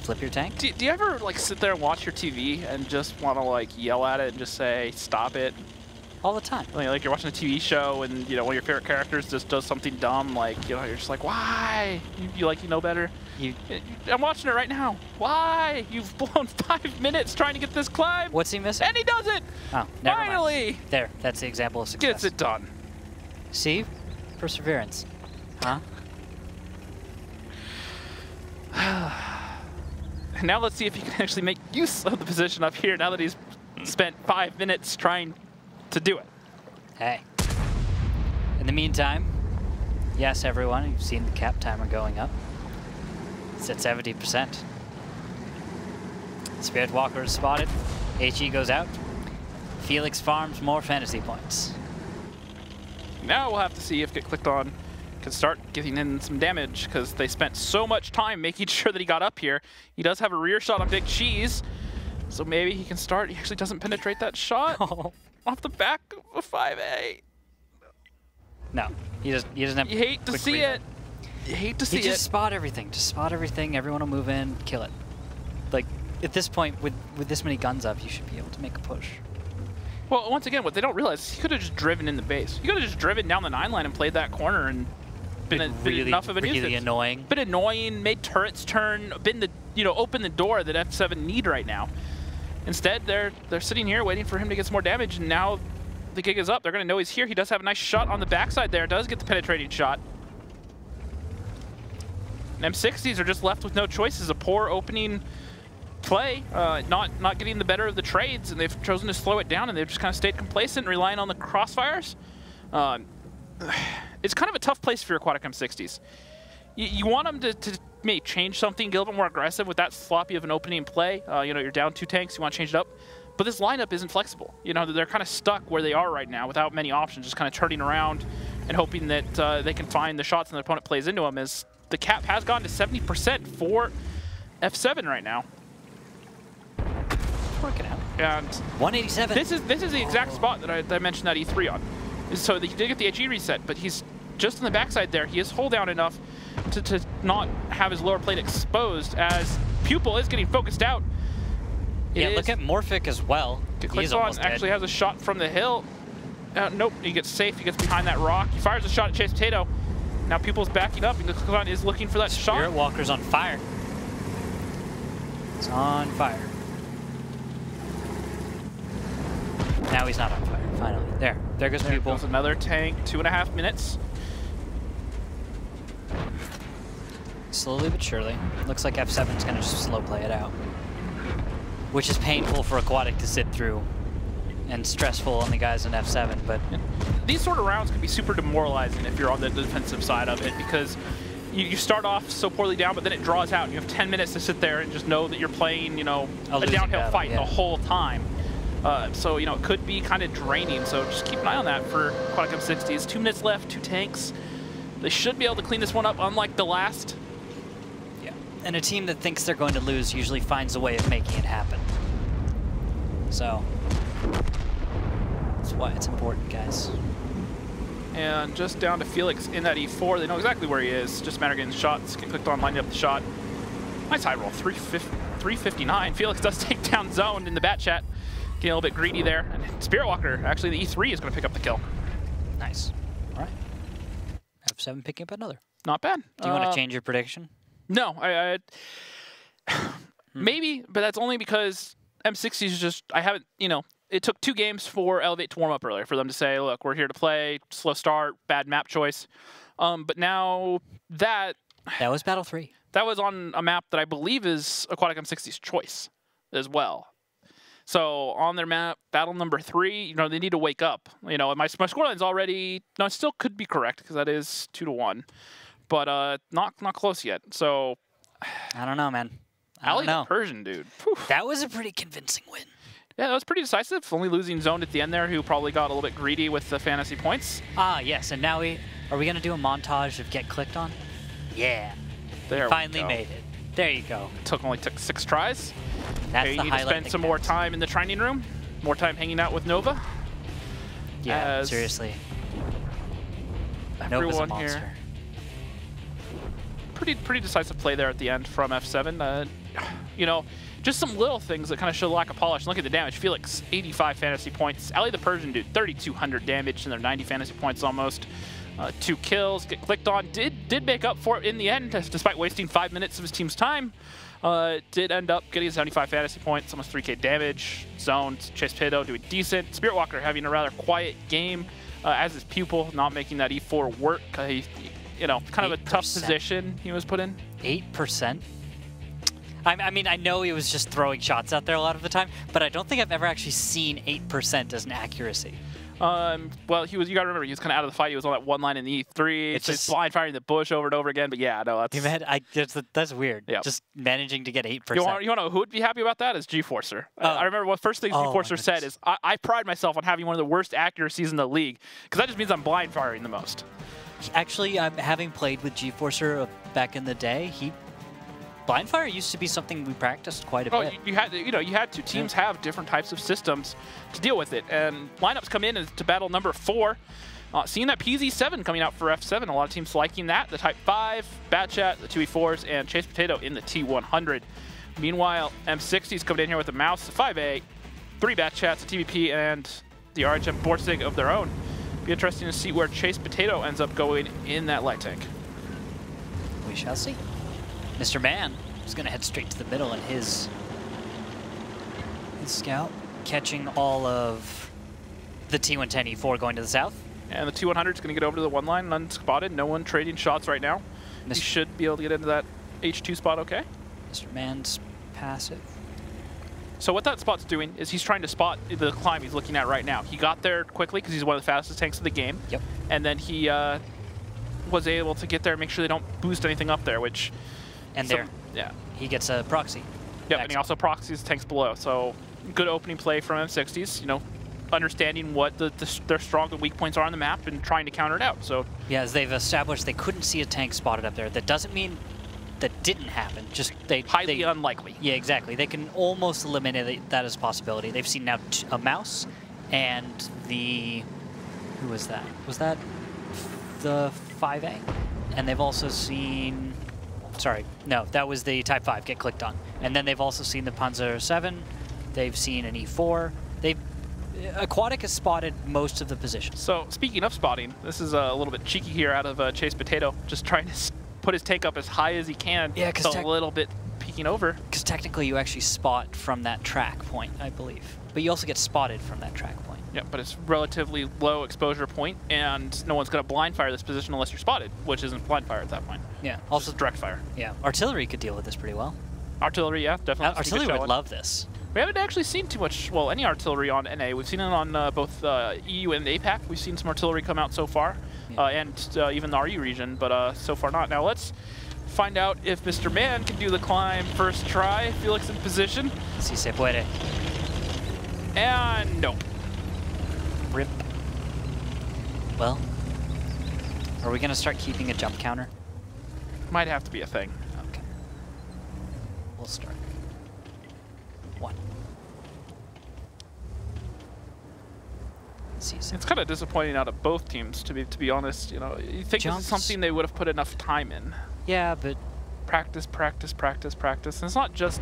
Flip your tank? Do you ever like sit there and watch your TV and just want to like yell at it and just say, stop it? All the time. Like you're watching a TV show and you know one of your favorite characters just does something dumb, like you're just like, why? You know better. I'm watching it right now. Why? You've blown 5 minutes trying to get this climb. What's he missing? And he does it. Oh, never Finally. mind. There, that's the example of success. Gets it done. See, perseverance. Huh? And now let's see if he can actually make use of the position up here. Now that he's spent 5 minutes trying to do it. Hey. In the meantime, yes, everyone, you've seen the cap timer going up. It's at 70%. Spirit Walker is spotted. HE goes out. Felix farms more fantasy points. Now we'll have to see if Get Clicked On can start getting in some damage because they spent so much time making sure that he got up here. He does have a rear shot on Big Cheese, so maybe he can start. He actually doesn't penetrate that shot. Oh. Off the back of a 5A. No, he doesn't have. You hate to see it. You hate to see it. Just spot everything. Just spot everything. Everyone will move in, kill it. Like at this point, with this many guns up, you should be able to make a push. Well, once again, what they don't realize is he could have just driven in the base. He could have just driven down the 9 line and played that corner and been enough of a nuisance. Really annoying. Been annoying. Made turrets turn. Been open the door that F7 need right now. Instead, they're sitting here waiting for him to get some more damage, and now the gig is up. They're going to know he's here. He does have a nice shot on the backside there. Does get the penetrating shot. And M60s are just left with no choices. A poor opening play, not getting the better of the trades, and they've chosen to slow it down, and they've just kind of stayed complacent, relying on the crossfires. It's kind of a tough place for your aquatic M60s. You want them to maybe change something, get a little bit more aggressive with that sloppy of an opening play. You're down 2 tanks, you want to change it up. But this lineup isn't flexible. They're kind of stuck where they are right now without many options, just kind of turning around and hoping that they can find the shots and the opponent plays into them, as the cap has gone to 70% for F7 right now. Working out. And 187. This is the exact spot that I mentioned that E3 on. So he did get the HE reset, but he's just on the backside there. He is hold down enough to not have his lower plate exposed, as Pupil is getting focused out. Yeah, look at Morphic as well. He's almost dead. Actually has a shot from the hill. Nope, he gets safe. He gets behind that rock. He fires a shot at Chase Potato. Now Pupil's backing up, and the Click-On is looking for that shot. Spirit Walker's on fire. It's on fire. Now he's not on fire, finally. There goes Pupil. Goes another tank, 2.5 minutes. Slowly but surely. Looks like F7's gonna just slow play it out. Which is painful for Aquatic to sit through. And stressful on the guys in F7, but... These sort of rounds can be super demoralizing if you're on the defensive side of it, because you start off so poorly down, but then it draws out, and you have 10 minutes to sit there and just know that you're playing, you know, a downhill battle, fight the whole time. So, you know, it could be kind of draining, so just keep an eye on that for Aquatic AM60s. 2 minutes left, 2 tanks. They should be able to clean this one up, unlike the last. Yeah, and a team that thinks they're going to lose usually finds a way of making it happen. So... that's why it's important, guys. And just down to Felix in that E4. They know exactly where he is. Just a matter of getting shots. Get clicked on, lining up the shot. Nice high roll, 359. Felix does take down Zoned in the bat chat. Getting a little bit greedy there. And Spirit Walker, actually the E3 is going to pick up the kill. Nice. All right. F7 picking up another. Not bad. Do you want to change your prediction? No, maybe, but that's only because M60s is just, I haven't, you know, it took 2 games for Elevate to warm up earlier, for them to say, look, we're here to play, slow start, bad map choice. But now that was Battle 3. That was on a map that I believe is Aquatic M60's choice as well. So on their map, battle number 3, you know, they need to wake up. You know, my scoreline's already, no, it still could be correct because that is 2-1, but not close yet. So I don't know, man. I Ali don't know. the Persian, dude. Whew. That was a pretty convincing win. Yeah, that was pretty decisive. Only losing Zoned at the end there, who probably got a little bit greedy with the fantasy points. Ah, yes. And now are we gonna do a montage of get clicked on? Yeah. There Finally we go. made it. There you go. Only took 6 tries. That's Okay, the you need to highlight. spend some more time in the training room, more time hanging out with Nova. Yeah, seriously. Nova's a Everyone monster. here. Pretty decisive play there at the end from F7. You know, just some little things that kind of show the lack of polish. Look at the damage. Felix, 85 fantasy points. Ali the Persian dude, 3,200 damage, and they're 90 fantasy points almost. 2 kills, get clicked on. Did make up for it in the end, despite wasting 5 minutes of his team's time. Did end up getting 75 fantasy points, almost 3k damage. Zoned, Chase Potato doing decent. Spirit Walker having a rather quiet game, as his Pupil not making that E4 work. He, you know, kind of a tough position he was put in. 8%? I mean, I know he was just throwing shots out there a lot of the time, but I don't think I've ever actually seen 8% as an accuracy. Well, you got to remember, he was kind of out of the fight. He was on that one line in the E3. It's just blind firing the bush over and over again. But yeah, no, that's weird. Yep. Just managing to get 8%. You want to know who would be happy about that? Is GeForcer. I remember one first thing GeForcer said is, I pride myself on having one of the worst accuracies in the league, because that just means I'm blind firing the most. Actually, having played with GeForcer back in the day, blind fire used to be something we practiced quite a bit. You had to. Teams have different types of systems to deal with it, and lineups come in to battle number 4. Seeing that PZ7 coming out for F7, a lot of teams liking that. The Type 5, Bat Chat, the 2E4s, and Chase Potato in the T100. Meanwhile, M60s coming in here with a Mouse, a 5A, 3 Bat Chats, a TVP, and the RHM Borsig of their own. Be interesting to see where Chase Potato ends up going in that light tank. We shall see. Mr. Man is going to head straight to the middle in his scout, catching all of the T110 E4 going to the south. And the T100 is going to get over to the 1 line, unspotted. No one trading shots right now. He should be able to get into that H2 spot okay. Mr. Man's passive. So what that spot's doing is he's trying to spot the climb he's looking at right now. He got there quickly because he's one of the fastest tanks of the game. Yep. And then he was able to get there and make sure they don't boost anything up there, which... Yeah. He gets a proxy. Yep, and he also proxies tanks below. So good opening play from M60s, you know, understanding what their strong and weak points are on the map and trying to counter it out. So yeah, as they've established they couldn't see a tank spotted up there. That doesn't mean that didn't happen. Just highly unlikely. Yeah, exactly. They can almost eliminate that as a possibility. They've seen now a Mouse and who was that? Was that the 5A? And they've also seen, sorry, no, that was the Type 5 get clicked on. And then they've also seen the Panzer 7. They've seen an E4. Aquatic has spotted most of the positions. So speaking of spotting, this is a little bit cheeky here out of Chase Potato, just trying to put his tank up as high as he can. Yeah, because a little bit peeking over. Because technically you actually spot from that track point, I believe. But you also get spotted from that track point. Yeah, but it's relatively low exposure point, and no one's going to blind fire this position unless you're spotted, which isn't blind fire at that point. Yeah. It's Also just direct fire. Yeah. Artillery could deal with this pretty well. Artillery, yeah, definitely. Artillery would love this. We haven't actually seen too much, well, any artillery on NA. We've seen it on both EU and APAC. We've seen some artillery come out so far, and even the RU region, but so far not. Now let's find out if Mr. Man can do the climb first try. Felix in position. Si se puede. And no. Rip. Well, are we going to start keeping a jump counter? Might have to be a thing. Okay. We'll start. 1. It's kind of disappointing out of both teams, to be honest. You know, you think this is something they would have put enough time in. Yeah, but practice, practice, practice, practice. And it's not just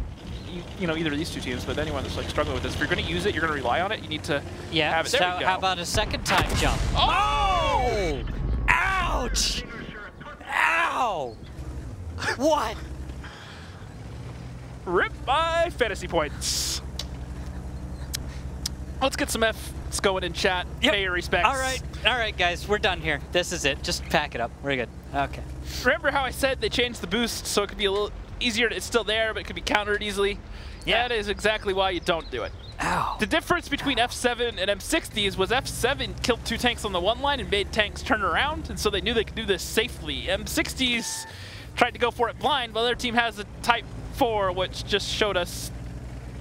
you know, either of these two teams, but anyone that's like struggling with this. If you're going to use it, you're going to rely on it. You need to have it. So There we go. how about a second time jump? Oh! Ouch! Ow! What? Rip my fantasy points. Let's get some F's going in chat. Yep. Pay your respects. All right, guys, we're done here. This is it. Just pack it up. We're good. Okay. Remember how I said they changed the boost so it could be a little easier? It's still there, but it could be countered easily. Yeah. That is exactly why you don't do it. Ow. The difference between F7 and M60s was F7 killed 2 tanks on the one line and made tanks turn around, and so they knew they could do this safely. M60s tried to go for it blind, while their team has a Type 4, which just showed us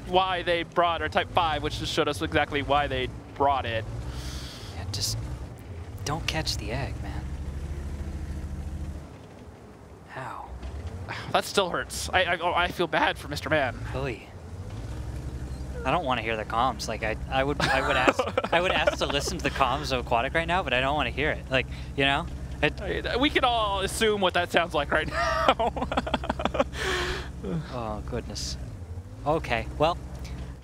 why they brought, or Type 5, which just showed us exactly why they brought it. Yeah, just don't catch the egg, man. How? That still hurts. I feel bad for Mr. Man. Oy. I don't want to hear the comms. Like I would ask to listen to the comms of Aquatic right now, but I don't want to hear it. Like, you know? We can all assume what that sounds like right now. Oh goodness. Okay. Well,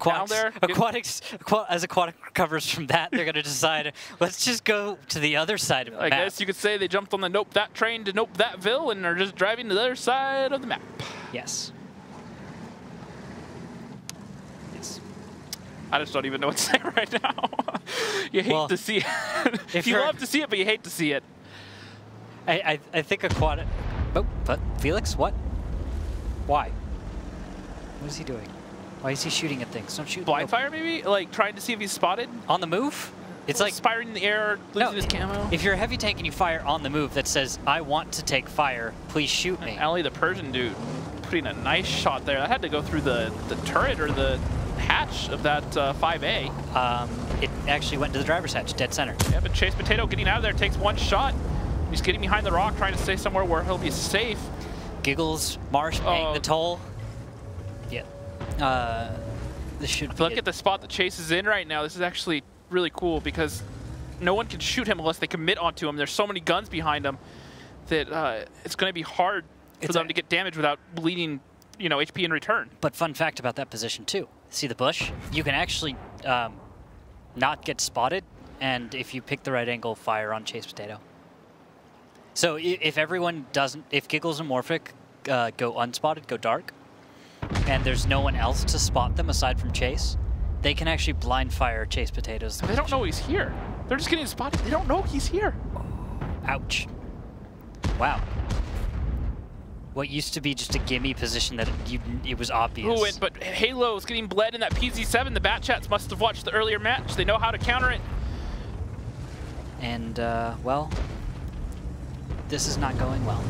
as Aquatic recovers from that, they're gonna decide, let's just go to the other side of the map. I guess you could say they jumped on the nope that train to nope that ville and are just driving to the other side of the map. Yes. Yes. I just don't even know what to say right now. You hate to see it. You love to see it, but you hate to see it. I think Aquatic. Oh, but Felix, what? Why? What is he doing? Why is he shooting at things? Don't shoot. Blind fire, maybe? Like trying to see if he's spotted? On the move? It's like spiraling in the air, losing his camo. If you're a heavy tank and you fire on the move that says, I want to take fire, please shoot me. Ali, the Persian dude, putting a nice shot there. That had to go through the turret or the hatch of that 5A. It actually went to the driver's hatch, dead center. Yeah, but Chase Potato getting out of there takes 1 shot. He's getting behind the rock, trying to stay somewhere where he'll be safe. Giggles, Marsh paying the toll. Yeah. This should Look at the spot that Chase is in right now. This is actually really cool because no one can shoot him unless they commit onto him. There's so many guns behind him that it's going to be hard for them to get damage without bleeding, you know, HP in return. But fun fact about that position too. See the bush? You can actually not get spotted, and if you pick the right angle, fire on Chase Potato. So if everyone doesn't, if Giggles and Morphic go unspotted, go dark, and there's no one else to spot them aside from Chase, they can actually blind fire Chase Potatoes. They don't know he's here. They're just getting spotted. They don't know he's here. Ouch. Wow. What used to be just a gimme position that it was obvious. Ooh, but Halo is getting bled in that PZ7. The Bat Chats must have watched the earlier match. They know how to counter it. And, well, this is not going well.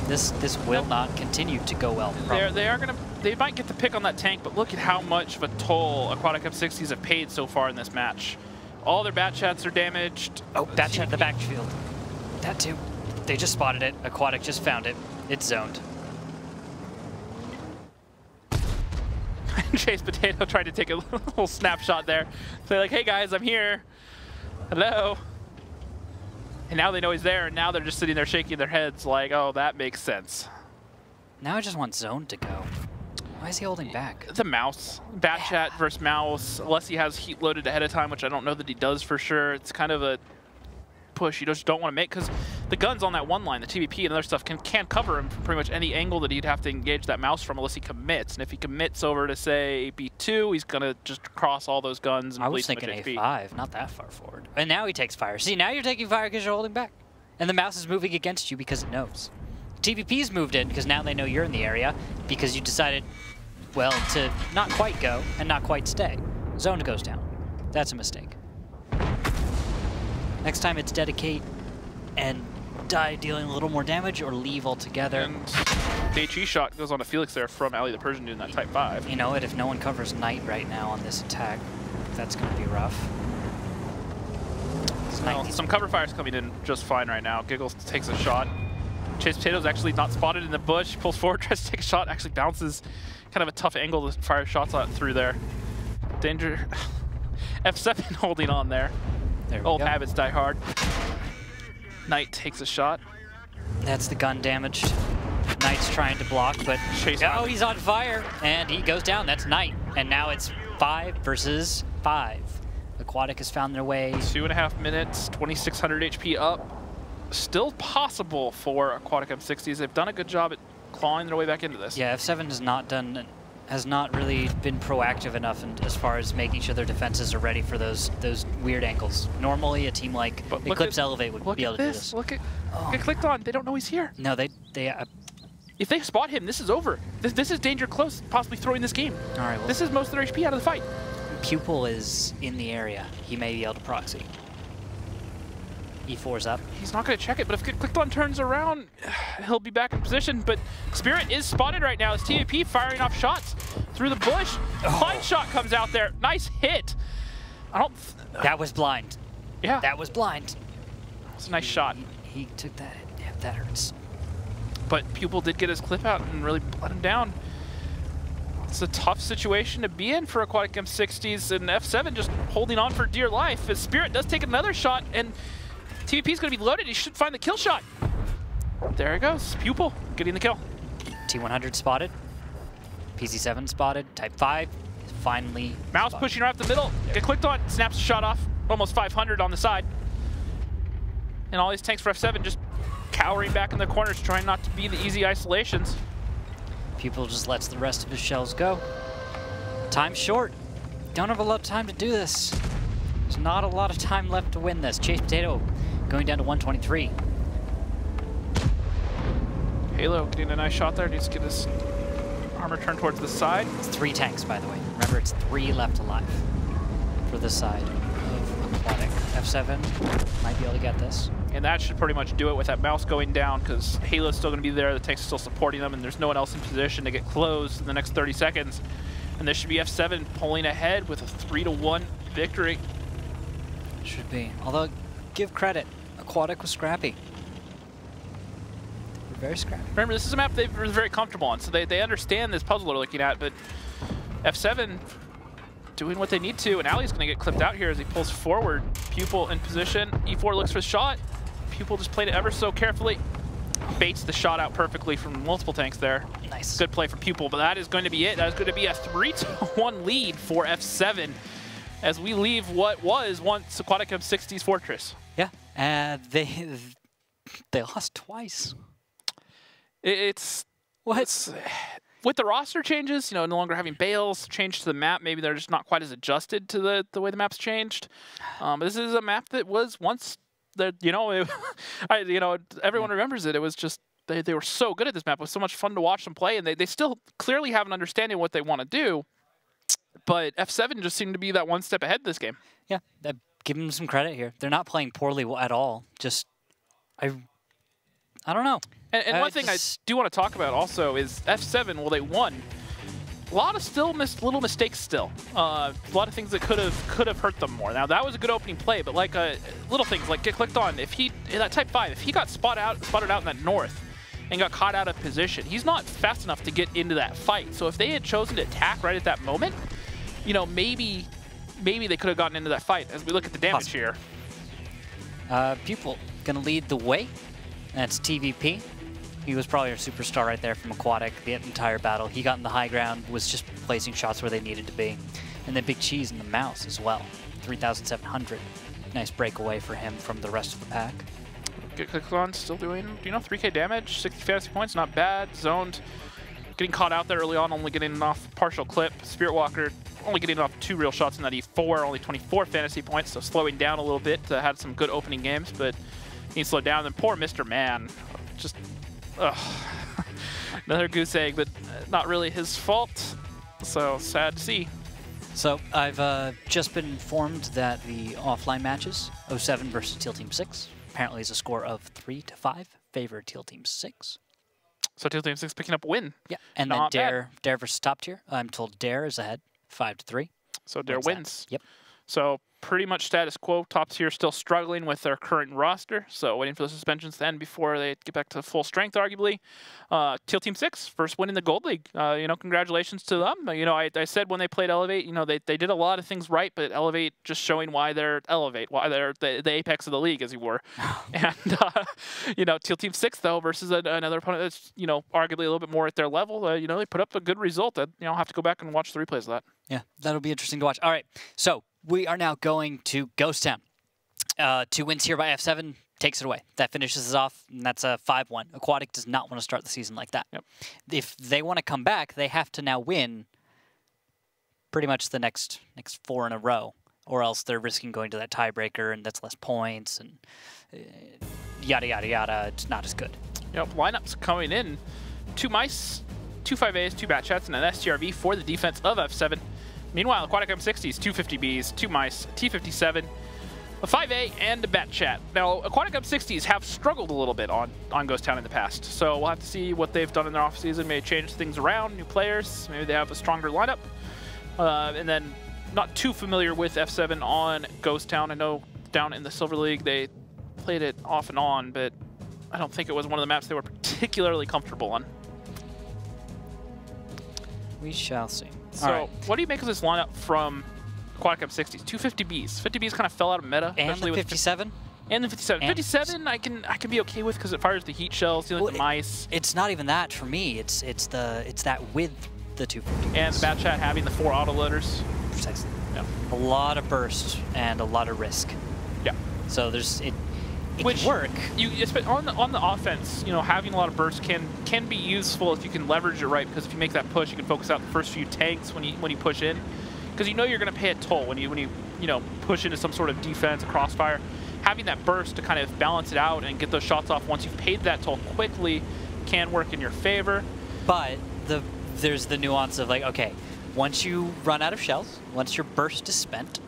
This will not continue to go well. They might get the pick on that tank, but look at how much of a toll Aquatic M60s have paid so far in this match. All their Bat Chats are damaged. Oh, Bat Chat in the backfield. That too. They just spotted it. Aquatic just found it. It's zoned. Chase Potato tried to take a little snapshot there. They're like, hey guys, I'm here. Hello. And now they know he's there, and now they're just sitting there shaking their heads like, oh, that makes sense. Now I just want zone to go. Why is he holding back? The mouse. Bad chat versus mouse. Unless he has heat loaded ahead of time, which I don't know that he does for sure. It's kind of a push you just don't want to make because the gun's on that one line, the TVP and other stuff can cover him from pretty much any angle that he'd have to engage that mouse from unless he commits. And if he commits over to, say, B2, he's going to just cross all those guns and I was thinking A5, not that far forward. And now he takes fire. See, now you're taking fire because you're holding back. And the mouse is moving against you because it knows. TVP's moved in because now they know you're in the area because you decided, well, to not quite go and not quite stay. Zone goes down. That's a mistake. Next time it's dedicate and die dealing a little more damage or leave altogether. And the HE shot goes on to Felix there from Ali the Persian doing that Type 5. You know what, if no one covers Knight right now on this attack, that's going to be rough. Well, some cover fire's coming in just fine right now. Giggles takes a shot. Chase Potato's actually not spotted in the bush. He pulls forward, tries to take a shot, actually bounces. Kind of a tough angle to fire shots out through there. Danger. F7 holding on there. Old habits die hard. Knight takes a shot. That's the gun damaged. Knight's trying to block, but oh, he's on fire, and he goes down. That's Knight, and now it's 5 versus 5. Aquatic has found their way. 2.5 minutes, 2,600 HP up. Still possible for Aquatic M60s. They've done a good job at clawing their way back into this. Yeah, F7 has not really been proactive enough as far as making sure their defenses are ready for those weird angles. Normally, a team like Eclipse Elevate would be able to do this. Look at get clicked on. They don't know he's here. No, they if they spot him, this is over. This is danger close, possibly throwing this game. All right. Well, this is most of their HP out of the fight. Pupil is in the area. He may be able to proxy. E4's up. He's not going to check it, but if Get Clicked On turns around, he'll be back in position. But Spirit is spotted right now. It's TVP firing off shots through the bush. Blind shot comes out there. Nice hit. That was blind. Yeah. That was blind. It's a nice shot. He took that. Yeah, that hurts. But Pupil did get his clip out and really let him down. It's a tough situation to be in for Aquatic M60s, and F7 just holding on for dear life as Spirit does take another shot, and TVP is going to be loaded. He should find the kill shot. There it goes. Pupil getting the kill. T100 spotted. PC7 spotted. Type 5 finally Mouse spotted. pushing right up the middle. Get clicked on. Snaps the shot off. Almost 500 on the side. And all these tanks for F7 just cowering back in the corners, trying not to be the easy isolations. Pupil just lets the rest of his shells go. Time's short. Don't have a lot of time to do this. There's not a lot of time left to win this. Chase Potato going down to 123. Halo getting a nice shot there. Needs to get his armor turned towards the side. It's 3 tanks, by the way. Remember, it's 3 left alive for the side of Aquatic. F7 might be able to get this. And that should pretty much do it with that mouse going down because Halo's still going to be there. The tanks are still supporting them, and there's no one else in position to get close in the next 30 seconds. And this should be F7 pulling ahead with a 3-1 victory. Should be. Although, give credit. Aquatic was scrappy. They were very scrappy. Remember, this is a map they were very comfortable on, so they understand this puzzle they're looking at, but F7 doing what they need to, and Ali's going to get clipped out here as he pulls forward. Pupil in position. E4 looks for the shot. Pupil just played it ever so carefully. Baits the shot out perfectly from multiple tanks there. Nice. Good play from Pupil, but that is going to be it. That is going to be a 3-1 lead for F7 as we leave what was once Aquatic M60's fortress. Yeah, they lost twice. It's what? With the roster changes, you know, no longer having Bales, change to the map, maybe they're just not quite as adjusted to the way the map's changed. This is a map that was once, everyone remembers it. It was just, they were so good at this map. It was so much fun to watch them play, and they still clearly have an understanding of what they want to do. But F7 just seemed to be that one step ahead this game. Yeah, give them some credit here. They're not playing poorly at all. Just, I don't know. And one thing I do want to talk about also is F7, well, they won. A lot of little mistakes still. A lot of things that could have hurt them more. Now, that was a good opening play, but like little things like get clicked on. If that Type 5, if he got spotted out in that north and got caught out of position, he's not fast enough to get into that fight. So if they had chosen to attack right at that moment, maybe they could have gotten into that fight as we look at the damage here. Pupil gonna lead the way. That's TVP. He was probably our superstar right there from Aquatic the entire battle. He got in the high ground, was just placing shots where they needed to be. And then Big Cheese in the mouse as well. 3,700. Nice breakaway for him from the rest of the pack. Get clicked on, still doing, 3K damage, 60 fantasy points, not bad. Zoned, getting caught out there early on, only getting off partial clip. Spirit Walker only getting off 2 real shots in that E4, only 24 fantasy points, so slowing down a little bit. Had some good opening games, but he slowed down. Then poor Mr. Man, just, another goose egg, but not really his fault. So sad to see. So I've just been informed that the offline matches, 07 versus Teal Team 6, apparently is a score of 3-5, favor Teal Team 6. So Teal Team 6 picking up a win. Yeah, and Not then Dare versus top tier. I'm told Dare is ahead, 5-3. So Dare wins. Yep. So pretty much status quo. Top tier still struggling with their current roster, so waiting for the suspensions to end before they get back to full strength, arguably. Teal Team 6, first win in the Gold League. Congratulations to them. I said when they played Elevate, they did a lot of things right, but Elevate just showing why they're Elevate, why they're the apex of the league, as you were. And, Teal Team 6, though, versus another opponent that's, arguably a little bit more at their level, they put up a good result. I'll have to go back and watch the replays of that. Yeah, that'll be interesting to watch. All right, so we are now going to Ghost Town. 2 wins here by F7 takes it away. That finishes us off, and that's a 5-1. Aquatic does not want to start the season like that. Yep. If they want to come back, they have to now win pretty much the next 4 in a row, or else they're risking going to that tiebreaker, and that's less points, and yada, yada, yada. It's not as good. Yep, lineups coming in. 2 mice, 2 5As, 2 bat chats, and an STRV for the defense of F7. Meanwhile, Aquatic AM60s, 2 50Bs, 2 mice, T57, a 5A, and a bat chat. Now, Aquatic AM60s have struggled a little bit on Ghost Town in the past, so we'll have to see what they've done in their offseason. Maybe change things around, new players, maybe they have a stronger lineup. And then, not too familiar with F7 on Ghost Town. I know down in the Silver League they played it off and on, but I don't think it was one of the maps they were particularly comfortable on. We shall see. So, what do you make of this lineup from Aquatic AM60s? 2 50Bs. 50Bs kind of fell out of meta. And the 57? And the 57. And 57 I can be okay with because it fires the heat shells, dealing with the mice. It's not even that for me. It's that with the 250. And the bat chat having the 4 autoloaders. Precisely. Yeah. A lot of burst and a lot of risk. Yeah. So there's it Which can work. On the offense, having a lot of burst can be useful if you can leverage it right. Because if you make that push, you can focus out the first few tanks when you push in, because you're going to pay a toll when you push into some sort of defense, a crossfire. Having that burst to kind of balance it out and get those shots off once you've paid that toll quickly can work in your favor. But there's the nuance of okay, once you run out of shells, once your burst is spent,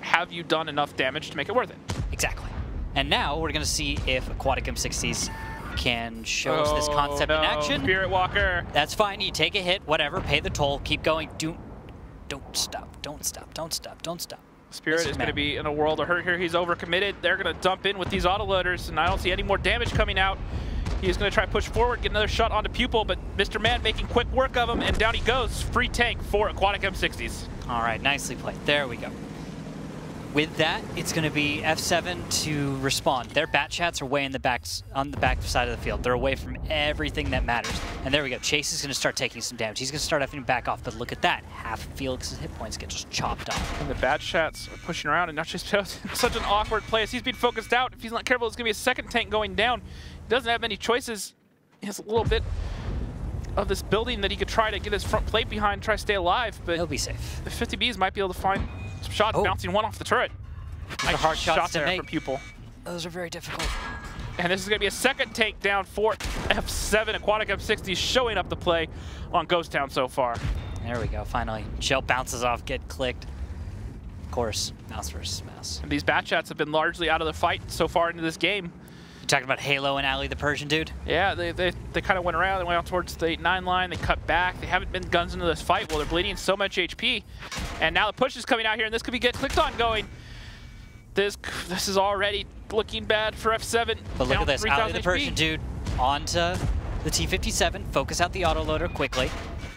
have you done enough damage to make it worth it? Exactly. And now we're going to see if Aquatic AM60s can show us this concept in action. Spirit Walker. That's fine. You take a hit, whatever, pay the toll, keep going. Don't stop. Don't stop. Don't stop. Don't stop. Spirit is going to be in a world of hurt here. He's overcommitted. They're going to dump in with these autoloaders, and I don't see any more damage coming out. He's going to try to push forward, get another shot onto Pupil, but Mr. Man making quick work of him, and down he goes. Free tank for Aquatic AM60s. All right, nicely played. There we go. With that, it's going to be F7 to respond. Their bat chats are way in the on the back side of the field. They're away from everything that matters. And there we go. Chase is going to start taking some damage. He's going to start having to back off, but look at that. Half of Felix's hit points get just chopped off. And the bat chats are pushing around, and now Chase in such an awkward place. He's being focused out. If he's not careful, it's going to be a second tank going down. He doesn't have many choices. He has a little bit of this building that he could try to get his front plate behind, try to stay alive, but he'll be safe. The 50Bs might be able to find some shots, bouncing one off the turret. Nice hard shots to make. For Pupil. Those are very difficult. And this is going to be a second tank down for F7. Aquatic AM60s showing up the play on Ghost Town so far. There we go, finally. Shell bounces off, get clicked. Of course, mouse versus mouse. And these bat chats have been largely out of the fight so far into this game. You talking about Halo and Ali the Persian dude? Yeah, they kind of went around. They went out towards the 8-9 line. They cut back. They haven't been guns into this fight. Well, they're bleeding so much HP. And now the push is coming out here, and this could be get clicked on going. This is already looking bad for F7. But look at this, Ali the Persian dude onto the T57, focus out the autoloader quickly.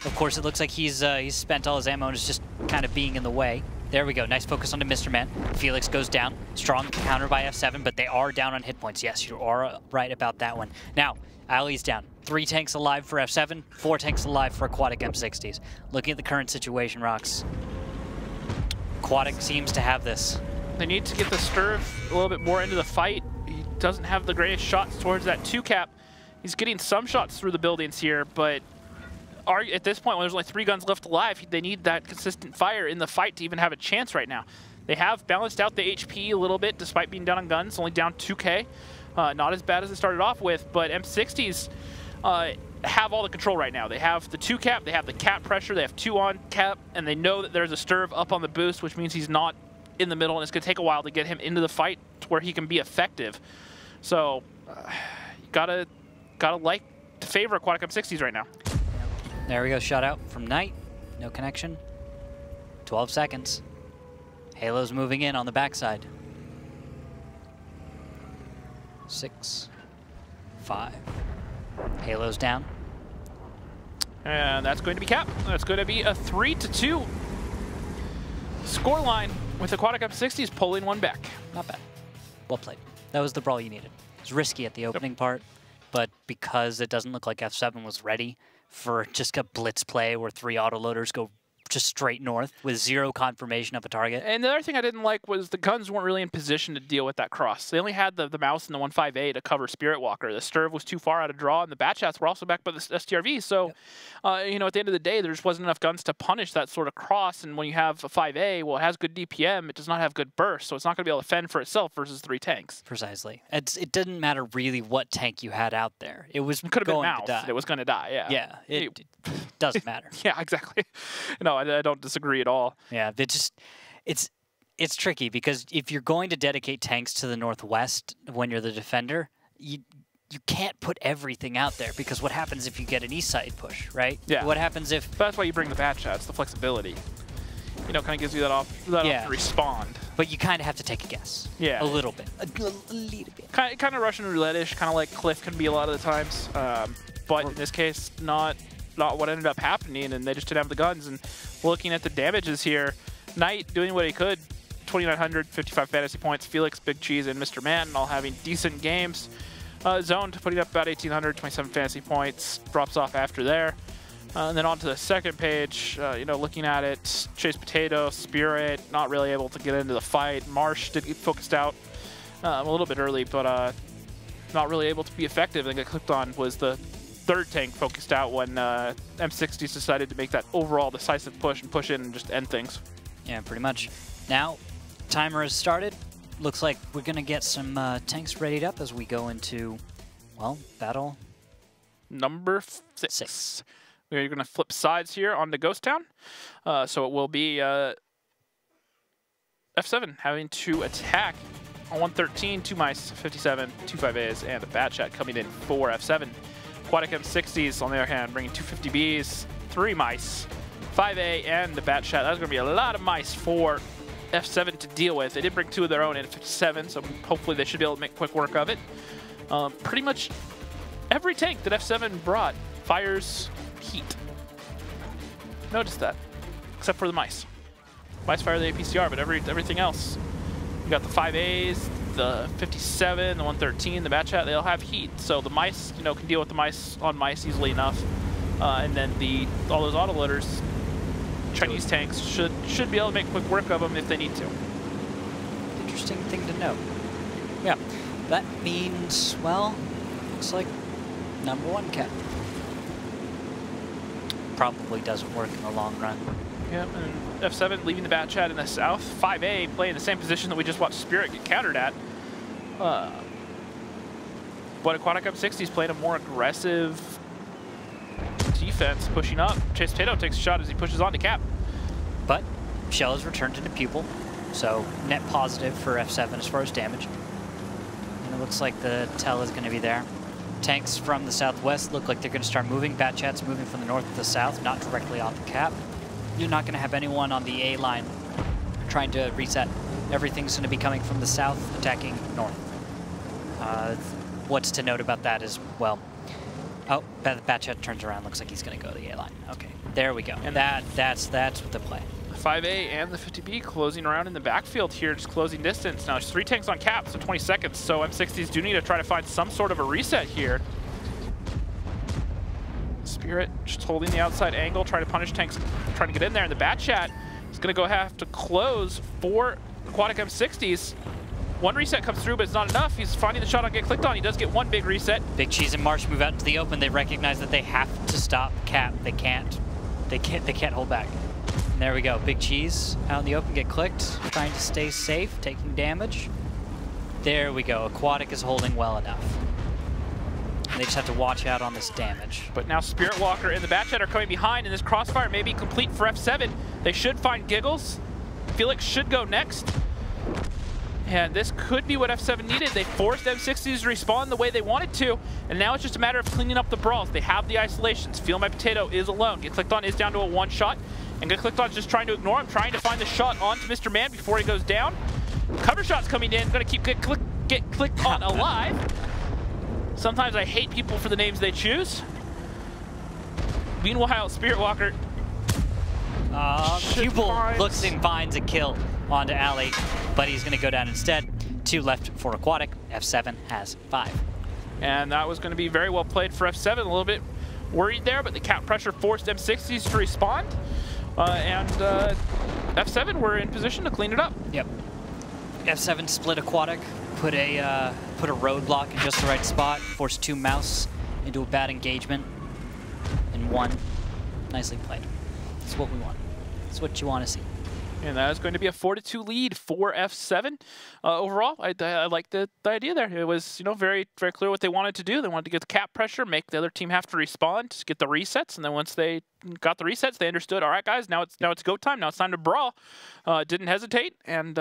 Of course, it looks like he's spent all his ammo and is just kind of being in the way. There we go. Nice focus onto Mr. Man. Felix goes down. Strong counter by F7, but they are down on hit points. Yes, you are right about that one. Now, Ali's down. 3 tanks alive for F7, 4 tanks alive for Aquatic M60s. Looking at the current situation, Rox, Aquatic seems to have this. They need to get the Sturv a little bit more into the fight. He doesn't have the greatest shots towards that 2-cap. He's getting some shots through the buildings here, but at this point, when there's only 3 guns left alive, they need that consistent fire in the fight to even have a chance right now. They have balanced out the HP a little bit, despite being down on guns, only down 2K. Not as bad as it started off with, but M60s have all the control right now. They have the 2-cap, they have the cap pressure, they have 2 on cap, and they know that there's a Sturv up on the boost, which means he's not in the middle, and it's going to take a while to get him into the fight to where he can be effective. So, you gotta like to favor Aquatic M60s right now. There we go, shutout from Knight. No connection. 12 seconds. Halo's moving in on the backside. 6, 5. Halo's down. And that's going to be cap. That's going to be a 3-2 scoreline with Aquatic M60s pulling one back. Not bad. Well played. That was the brawl you needed. It was risky at the opening part, but because it doesn't look like F7 was ready for just a blitz play where 3 autoloaders go just straight north with 0 confirmation of a target. And the other thing I didn't like was the guns weren't really in position to deal with that cross. They only had the mouse and the 1.5A to cover Spirit Walker. The Sturv was too far out of draw, and the Batchats were also backed by the STRV. So, you know, at the end of the day, there just wasn't enough guns to punish that sort of cross. And when you have a 5A, well, it has good DPM. It does not have good burst, so it's not going to be able to fend for itself versus 3 tanks. Precisely. It didn't matter really what tank you had out there. It was could have been going mouse. to die. It was going to die. Yeah. Yeah. It doesn't matter. Yeah, exactly. No, I don't disagree at all. Yeah, it's tricky because if you're going to dedicate tanks to the northwest when you're the defender, you can't put everything out there because what happens if you get an east side push, right? Yeah. What happens if... That's why you bring the Batchats, the flexibility. You know, kind of gives you that off to respond. But you kind of have to take a guess. Yeah. A little bit. A little bit. Kind of Russian roulette-ish, kind of like Cliff can be a lot of the times. But in this case, not what ended up happening, and they just didn't have the guns. And looking at the damages here, Knight doing what he could, 2,900, 55 fantasy points. Felix, Big Cheese, and Mr. Man all having decent games. Zoned, putting up about 1,800, 27 fantasy points. Drops off after there. And then on to the second page, you know, looking at it, Chase Potato, Spirit, not really able to get into the fight. Marsh did get focused out a little bit early, but not really able to be effective. And got clicked on was the 3rd tank focused out when M60s decided to make that overall decisive push and push in and just end things. Yeah, pretty much. Now, timer has started. Looks like we're going to get some tanks readied up as we go into, well, battle number 6. We're going to flip sides here onto Ghost Town. So it will be F7 having to attack on 113, 2 mice, 57, 2 5As, and a Batchat coming in for F7. Aquatic M60s, on the other hand, bringing 2 50Bs, 3 mice, 5A, and the Batchat. That's going to be a lot of mice for F7 to deal with. They did bring 2 of their own in 57, so hopefully they should be able to make quick work of it. Pretty much every tank that F7 brought fires heat. Notice that, except for the mice. Mice fire the APCR, but everything else. You got the 5As, the 57, the 113, the Batchat, they all have heat. So the mice, you know, can deal with the mice on mice easily enough. And then all those autoloaders, Chinese tanks should be able to make quick work of them if they need to. Interesting thing to know. Yeah, that means, well, looks like number 1 cap. Probably doesn't work in the long run. Yeah, and F7 leaving the Batchat in the south. 5A playing the same position that we just watched Spirit get countered at. But Aquatic M60 is playing a more aggressive defense, pushing up. Chase Potato takes a shot as he pushes on to cap. But Shell has returned into Pupil, so net positive for F7 as far as damage. And it looks like the Tell is going to be there. Tanks from the southwest look like they're going to start moving. Batchat's moving from the north to the south, not directly off the cap. You're not going to have anyone on the A line trying to reset. Everything's going to be coming from the south, attacking north. What's to note about that is, well, Oh, Batchet turns around. Looks like he's going to go to the A line. Okay, there we go. And that's the play. 5A and the 50B closing around in the backfield here, just closing distance. Now there's 3 tanks on cap, so 20 seconds. So M60s do need to try to find some sort of a reset here. Spirit just holding the outside angle, trying to punish tanks, trying to get in there. And the Batchat is going to have to close for Aquatic M60s. 1 reset comes through, but it's not enough. He's finding the shot on get clicked on. He does get 1 big reset. Big Cheese and Marsh move out into the open. They recognize that they have to stop cap. They can't hold back. And there we go. Big Cheese out in the open, get clicked, trying to stay safe, taking damage. There we go. Aquatic is holding well enough. They just have to watch out on this damage. But now Spirit Walker and the Batchat are coming behind, and this crossfire may be complete for F7. They should find Giggles. Felix should go next. And this could be what F7 needed. They forced M60s to respawn the way they wanted to, and now it's just a matter of cleaning up the brawls. They have the isolations. Feel My Potato is alone. Get clicked on is down to a 1 shot, and Get clicked on is just trying to ignore him, trying to find the shot onto Mr. Man before he goes down. Cover shots coming in. Gonna keep Get clicked on alive. Sometimes I hate people for the names they choose. Meanwhile, Spirit Walker. Pupil looks and finds a kill onto Ali, but he's going to go down instead. 2 left for Aquatic. F7 has 5. And that was going to be very well played for F7. A little bit worried there, but the cap pressure forced M60s to respond. F7 were in position to clean it up. Yep. F7 split Aquatic, put a roadblock in just the right spot, forced 2 mouse into a bad engagement, and 1. Nicely played. That's what we want. That's what you want to see. And that is going to be a 4-2 lead for F7. Overall, I like the idea there. It was, very clear what they wanted to do. They wanted to get the cap pressure, make the other team have to respond, get the resets, and then once they got the resets, they understood. All right, guys, now it's go time. Now it's time to brawl. Didn't hesitate and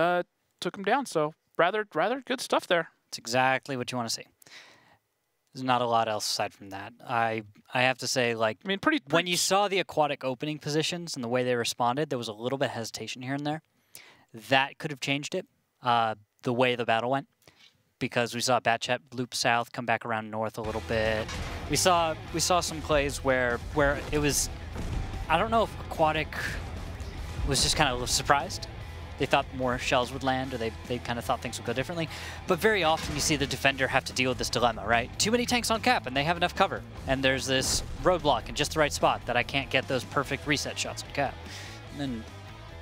took them down. So rather good stuff there. It's exactly what you want to see. There's not a lot else aside from that. I have to say, pretty when you saw the Aquatic opening positions and the way they responded, there was a little bit of hesitation here and there. That could have changed it, the way the battle went, because we saw Batchat loop south, come back around north a little bit. We saw some plays where it was, I don't know if Aquatic was just kind of surprised. They thought more shells would land, or they kind of thought things would go differently. But very often you see the defender have to deal with this dilemma, right? Too many tanks on cap, and they have enough cover. And there's this roadblock in just the right spot that I can't get those perfect reset shots on cap. And then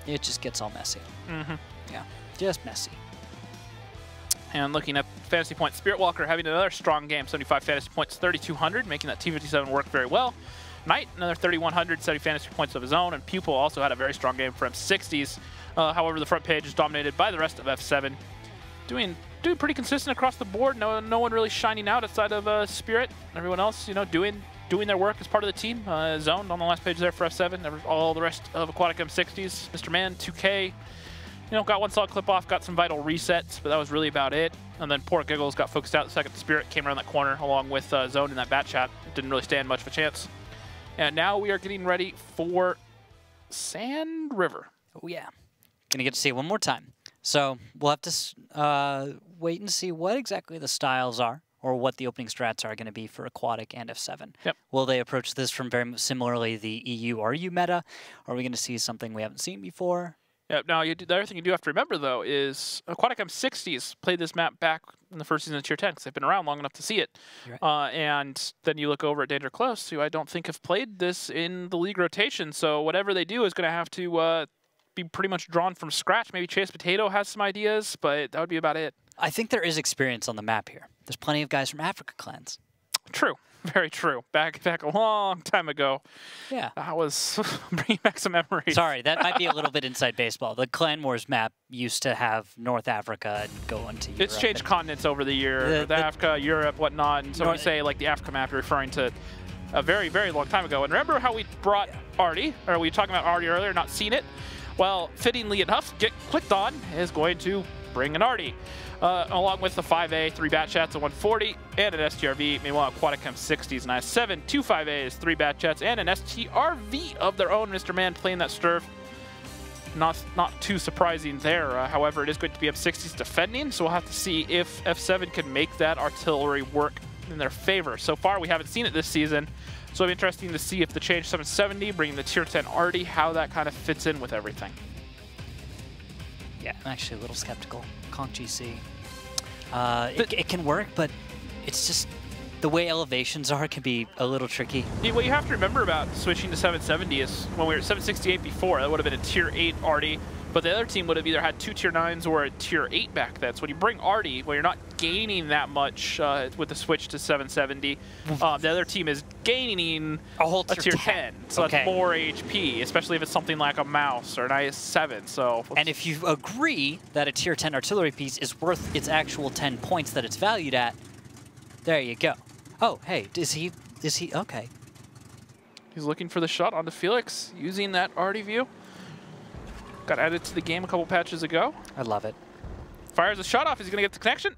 it just gets all messy. Mm-hmm. Yeah, just messy. And looking at fantasy points, Spirit Walker having another strong game, 75 fantasy points, 3,200, making that T57 work very well. Knight, another 3,100, 70 fantasy points of his own, and Pupil also had a very strong game for M60s. However, the front page is dominated by the rest of F7. Doing pretty consistent across the board. No one really shining out outside of Spirit. Everyone else, doing their work as part of the team. Zoned on the last page there for F7. All the rest of Aquatic M60s. Mr. Man, 2K, got 1 solid clip off, got some vital resets, but that was really about it. And then poor Giggles got focused out the second Spirit came around that corner along with Zone in that Batchat. Didn't really stand much of a chance. And now we are getting ready for Sand River. Oh, yeah. Gonna get to see it one more time. So we'll have to wait and see what exactly the styles are, or what the opening strats are going to be for Aquatic and F7. Yep. Will they approach this from very similarly the EU-RU meta? Or are we going to see something we haven't seen before? Yeah. Now, the other thing you do have to remember, though, is Aquatic M60s played this map back in the first season of Tier 10, because they've been around long enough to see it. Right. And then you look over at Danger Close, who I don't think have played this in the league rotation. So whatever they do is going to have to be pretty much drawn from scratch. Maybe Chase Potato has some ideas, but that would be about it. I think there is experience on the map here. There's plenty of guys from Africa clans. True. Very true. Back a long time ago. Yeah. That was bringing back some memories. Sorry, that might be a little bit inside baseball. The Clan Wars map used to have North Africa and go into Europe. It's changed continents over the year. The Africa, Europe, whatnot. And so when you say like the Africa map, you're referring to a very, very long time ago. And remember how we brought Artie, or we were talking about Artie earlier, not seen it? Well, fittingly enough, Get Clicked On is going to bring an Artie, along with the 5A, 3 Batchats, a 140, and an STRV. Meanwhile, Aquatic M60s and IS7, 2 5As, 3 Batchats, and an STRV of their own. Mr. Man playing that Sturv. Not too surprising there. However, it is going to be M60s defending, so we'll have to see if F7 can make that artillery work in their favor. So far, we haven't seen it this season. So it'll be interesting to see if the change 770, bringing the tier 10 arty, how that kind of fits in with everything. Yeah, I'm actually a little skeptical. Conch GC. It can work, but it's just the way elevations are can be a little tricky. Yeah, what you have to remember about switching to 770 is when we were at 768 before, that would have been a tier 8 arty, but the other team would have either had 2 tier 9s or a tier 8 back then. So when you bring arty, well, you're not gaining that much with the switch to 770. The other team is gaining a whole tier 10. So that's more HP, especially if it's something like a mouse or an IS-7. So, and if you agree that a tier 10 artillery piece is worth its actual 10 points that it's valued at, there you go. Oh, hey, is he, okay. He's looking for the shot onto Felix, using that arty view. Got added to the game a couple patches ago. I love it. Fires a shot off. Is he going to get the connection?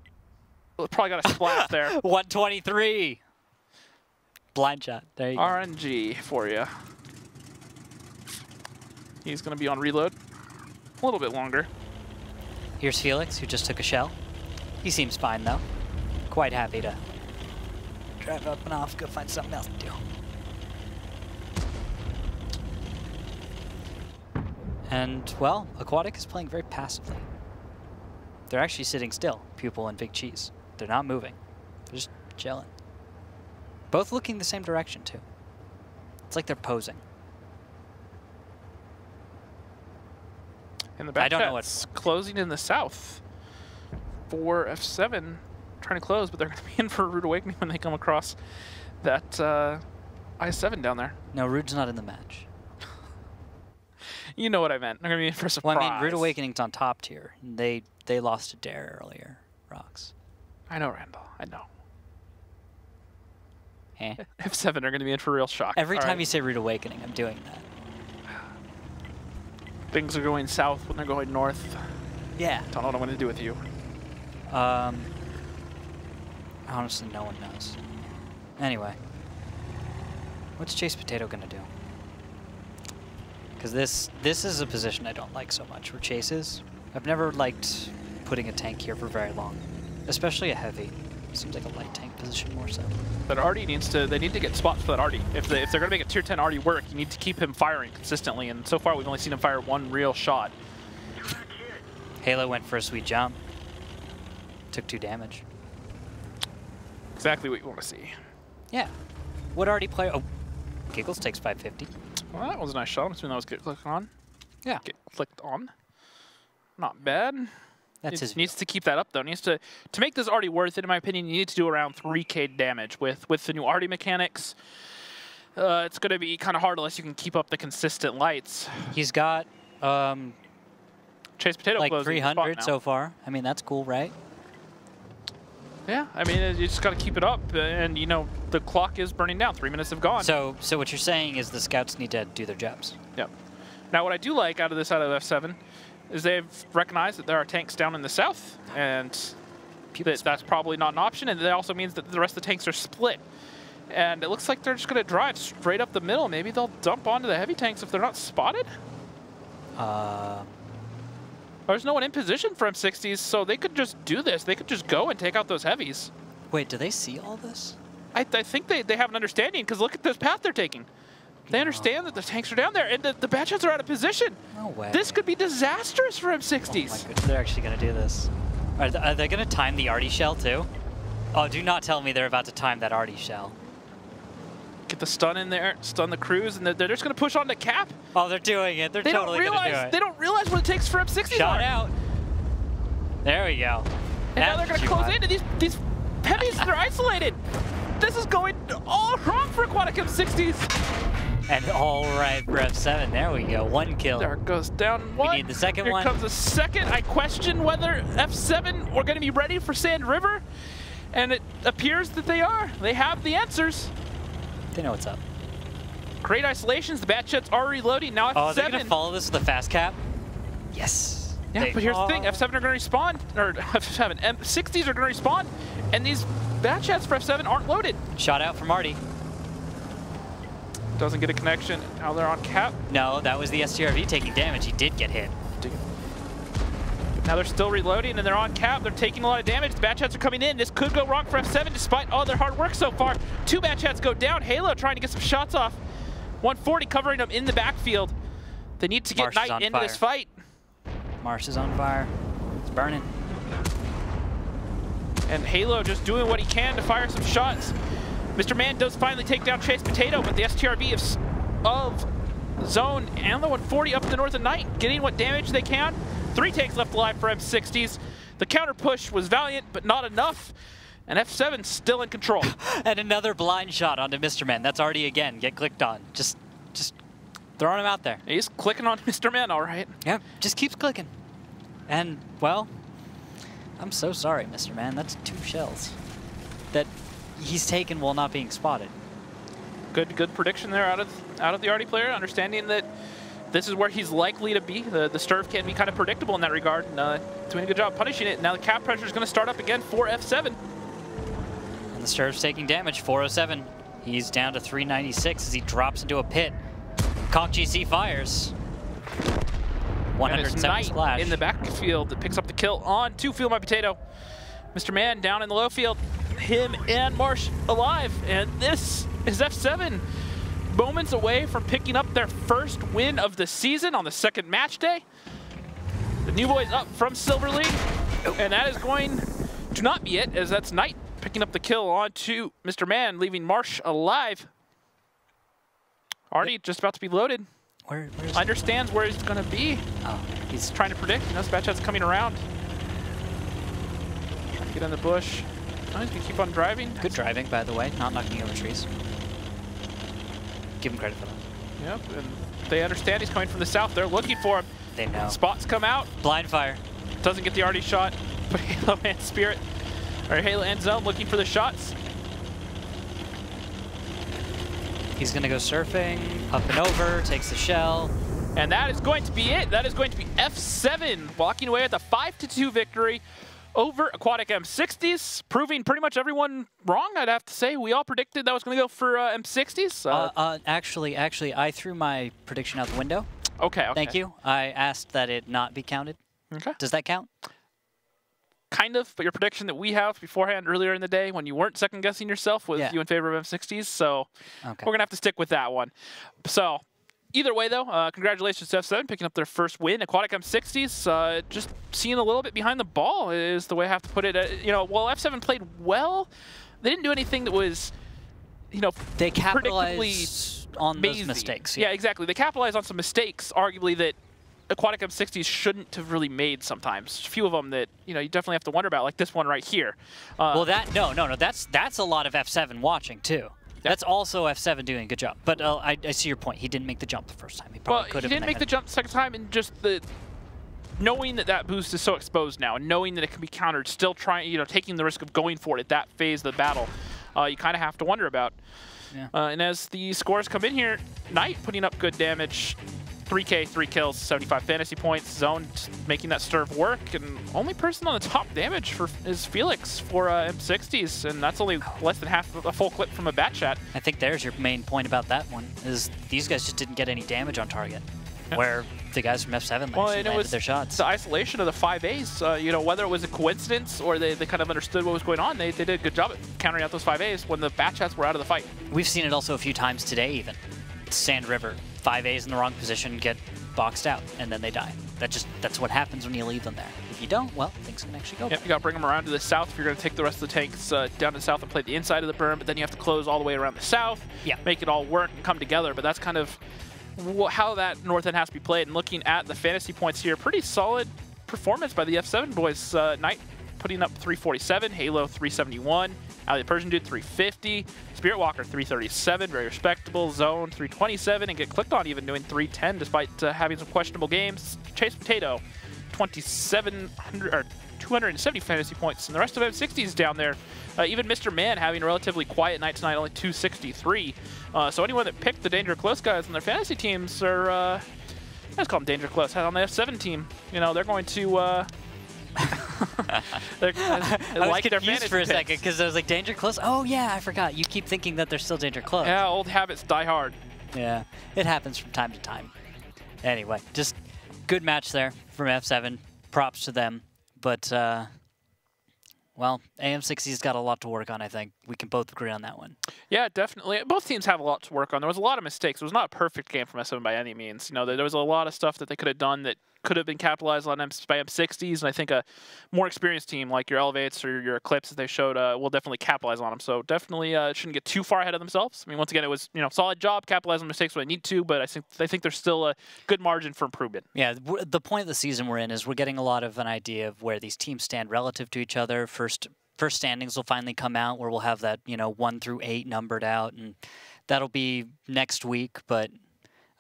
Well, probably got a splash there. 123. Blind shot. There you go. RNG for you. He's going to be on reload a little bit longer. Here's Felix, who just took a shell. He seems fine, though. Quite happy to drive up and off, go find something else to do. And, well, Aquatic is playing very passively. They're actually sitting still, Pupil and Big Cheese. They're not moving. They're just chilling. Both looking the same direction, too. It's like they're posing. And the back I don't know what's closing in the south for F7. Trying to close, but they're going to be in for a Rude Awakening when they come across that I-7 down there. No, Rude's not in the match. You know what I meant. They're going to be in for a surprise. Well, I mean, Rude Awakening's on top tier. They lost to Dare earlier, Rocks. I know, Randall. I know. Eh. F7 are going to be in for real shock. Every time you say Rude Awakening, I'm doing that. Things are going south when they're going north. Yeah. Don't know what I'm going to do with you. Honestly, no one knows. Anyway. What's Chase Potato going to do? Because this is a position I don't like so much, where Chase is. I've never liked putting a tank here for very long. Especially a heavy. Seems like a light tank position more so. But arty they need to get spots for that arty. If they're going to make a tier 10 arty work, you need to keep him firing consistently. And so far, we've only seen him fire one real shot. Halo went for a sweet jump. Took 2 damage. Exactly what you want to see. Yeah. What arty player? Oh, Giggles takes 550. Well, that was a nice shot. I'm assuming that was get clicked on. Yeah. Get clicked on. Not bad. That's his needs to keep that up though. Needs to make this arty worth it. In my opinion, you need to do around 3K damage with the new arty mechanics. It's going to be kind of hard unless you can keep up the consistent lights. He's got Chase Potato like 300 so far. I mean, that's cool, right? Yeah, I mean, you just got to keep it up, and you know the clock is burning down. 3 minutes have gone. So what you're saying is the scouts need to do their jobs. Yep. Now, what I do like out of F7 is they've recognized that there are tanks down in the south, and that's probably not an option. And that also means that the rest of the tanks are split. And it looks like they're just going to drive straight up the middle. Maybe they'll dump onto the heavy tanks if they're not spotted. There's no one in position for M60s, so they could just do this. They could just go and take out those heavies. Wait, do they see all this? I think they have an understanding, because look at this path they're taking. They understand that the tanks are down there, and the bad shots are out of position. No way. This could be disastrous for M60s. Oh my goodness, they're actually going to do this. Are they going to time the arty shell, too? Oh, do not tell me they're about to time that arty shell. Get the stun in there, stun the crews, and they're just going to push on to cap. Oh, they're doing it. They're totally going to do it. They don't realize what it takes for M60s. Shot out. There we go. And now they're going to close into these heavies. They're isolated. This is going all wrong for Aquatic M60s. And all right for F7. There we go. 1 kill. There it goes down one. We need the second one. Here comes the second. I question whether F7 are going to be ready for Sand River. And it appears that they are. They have the answers. They know what's up. Great isolations. The Batshets are reloading. Now F7. Oh, they're going to follow this with a fast cap? Yes. Yeah, but here's the thing. F7 are going to respawn. Or F7. M60s are going to respawn. And these Batshets for F7 aren't loaded. Shot out from arty. Doesn't get a connection. Now they're on cap. No, that was the STRV taking damage. He did get hit. Get Now they're still reloading and they're on cap. They're taking a lot of damage. The Batchats are coming in. This could go wrong for F7 despite all their hard work so far. 2 Batchats go down. Halo trying to get some shots off. 140 covering them in the backfield. They need to get Knight into this fight. Marsh is on fire. It's burning. And Halo just doing what he can to fire some shots. Mr. Man does finally take down Chase Potato, but the STRV of Zone and the 140 up in the north of Knight, getting what damage they can. 3 tanks left alive for M60s. The counter push was valiant, but not enough. And F7 still in control. And another blind shot onto Mr. Man. That's already, again, get clicked on. Just throwing him out there. He's clicking on Mr. Man, all right. Yeah, just keeps clicking. And, well, I'm so sorry, Mr. Man. That's 2 shells that he's taken while not being spotted. Good prediction there out of the Artie player, understanding that this is where he's likely to be. The Sturv can be kind of predictable in that regard, and doing a good job punishing it. Now the cap pressure is going to start up again for F7. And the Sturv's taking damage, 407. He's down to 396 as he drops into a pit. Conk GC fires. 107 splash. In the backfield that picks up the kill on to Feel My Potato. Mr. Man down in the low field. Him and Marsh alive. And this is F7 moments away from picking up their first win of the season on the second match day. The new boys up from Silver League. And that is going to not be it, as that's Knight picking up the kill on to Mr. Man, leaving Marsh alive. Artie just about to be loaded. Understands where he's going to be. Oh, he's trying to predict. You know, Batchat's coming around. Trying to get in the bush. Oh, he's going to keep on driving. Good driving, by the way. Not knocking over trees. Give him credit for that. Yep, and they understand he's coming from the south. They're looking for him. They know. Spots come out. Blind fire. Doesn't get the Artie shot, but Halo and Spirit, or Halo and Zone looking for the shots. He's going to go surfing, up and over, takes the shell. And that is going to be it. That is going to be F7 walking away with a 5-2 victory over Aquatic M60s, proving pretty much everyone wrong, I'd have to say. We all predicted that was going to go for M60s. Actually, I threw my prediction out the window. Okay. Thank you. I asked that it not be counted. Okay. Does that count? Kind of, but your prediction that we have beforehand earlier in the day when you weren't second-guessing yourself was you in favor of M60s, so we're going to have to stick with that one. So either way, though, congratulations to F7 picking up their first win. Aquatic M60s just seeing a little bit behind the ball is the way I have to put it. You know, while F7 played well, they didn't do anything that was, you know, they capitalized on those mistakes. Yeah, exactly. They capitalized on some mistakes, arguably, that Aquatic M60s shouldn't have really made sometimes. A few of them that, you know, you definitely have to wonder about, like this one right here. Well, no, that's a lot of F7 watching, too. That's also F7 doing a good job. But I see your point. He didn't make the jump the first time. He probably could have. He didn't make the jump the second time, and just the knowing that boost is so exposed now, and knowing that it can be countered, still trying, you know, taking the risk of going for it at that phase of the battle, you kind of have to wonder about. Yeah. And as the scores come in here, Knight putting up good damage. 3K, 3 kills, 75 fantasy points. Zone making that Sturv work, and only person on the top damage is Felix for M60s, and that's only less than half a full clip from a Batchat. I think there's your main point about that one, is these guys just didn't get any damage on target, where the guys from F7 landed their shots. The isolation of the 5As, you know, whether it was a coincidence or they kind of understood what was going on, they did a good job at countering out those 5As when the Batchats were out of the fight. We've seen it also a few times today even. Sand River, 5As in the wrong position, get boxed out, and then they die. That's what happens when you leave them there. If you don't, well, things can actually go. Yep, you got to bring them around to the south if you're going to take the rest of the tanks down to the south and play the inside of the berm, but then you have to close all the way around the south, make it all work and come together, but that's kind of how that north end has to be played. And looking at the fantasy points here, pretty solid performance by the F7 boys. Knight putting up 347, Halo 371, Ali the Persian Dude 350, Spirit Walker 337, very respectable, Zone 327, and get clicked on even doing 310 despite having some questionable games. Chase Potato 2,700 or 270 fantasy points, and the rest of M60s down there. Even Mr. Man having a relatively quiet night tonight, only 263. So anyone that picked the Danger Close guys on their fantasy teams are, let's call them Danger Close, on the F7 team, you know, they're going to I was confused for a second because I was like, Danger Close? Oh, yeah, I forgot. You keep thinking that they're still Danger Close. Yeah, old habits die hard. Yeah, it happens from time to time. Anyway, just good match there from F7. props to them. But, well, AM60's got a lot to work on, I think. We can both agree on that one. Yeah, definitely. Both teams have a lot to work on. There was a lot of mistakes. It was not a perfect game from S7 by any means. You know, there was a lot of stuff that they could have done that could have been capitalized on by AM60s, and I think a more experienced team like your Elevates or your Eclipse, as they showed, will definitely capitalize on them. So definitely shouldn't get too far ahead of themselves. I mean, once again, it was solid job, capitalize on mistakes when they need to, but I think there's still a good margin for improvement. Yeah, the point of the season we're in is we're getting a lot of an idea of where these teams stand relative to each other. First standings will finally come out where we'll have that 1 through 8 numbered out, and that'll be next week. But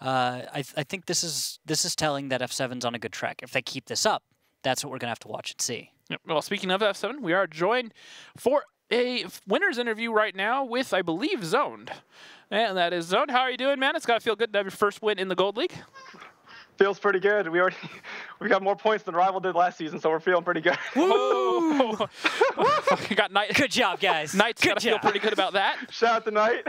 I think this is telling that F7's on a good track. If they keep this up, that's what we're gonna have to watch and see. Yep. Well, speaking of F7, we are joined for a winners interview right now with, I believe, Zoned, and that is Zoned. How are you doing, man? It's gotta feel good to have your first win in the Gold League. Feels pretty good. We got more points than Rival did last season, so we're feeling pretty good. Woo! Got Knight. Good job, guys. Knight's gotta feel pretty good about that. Shout out to Knight.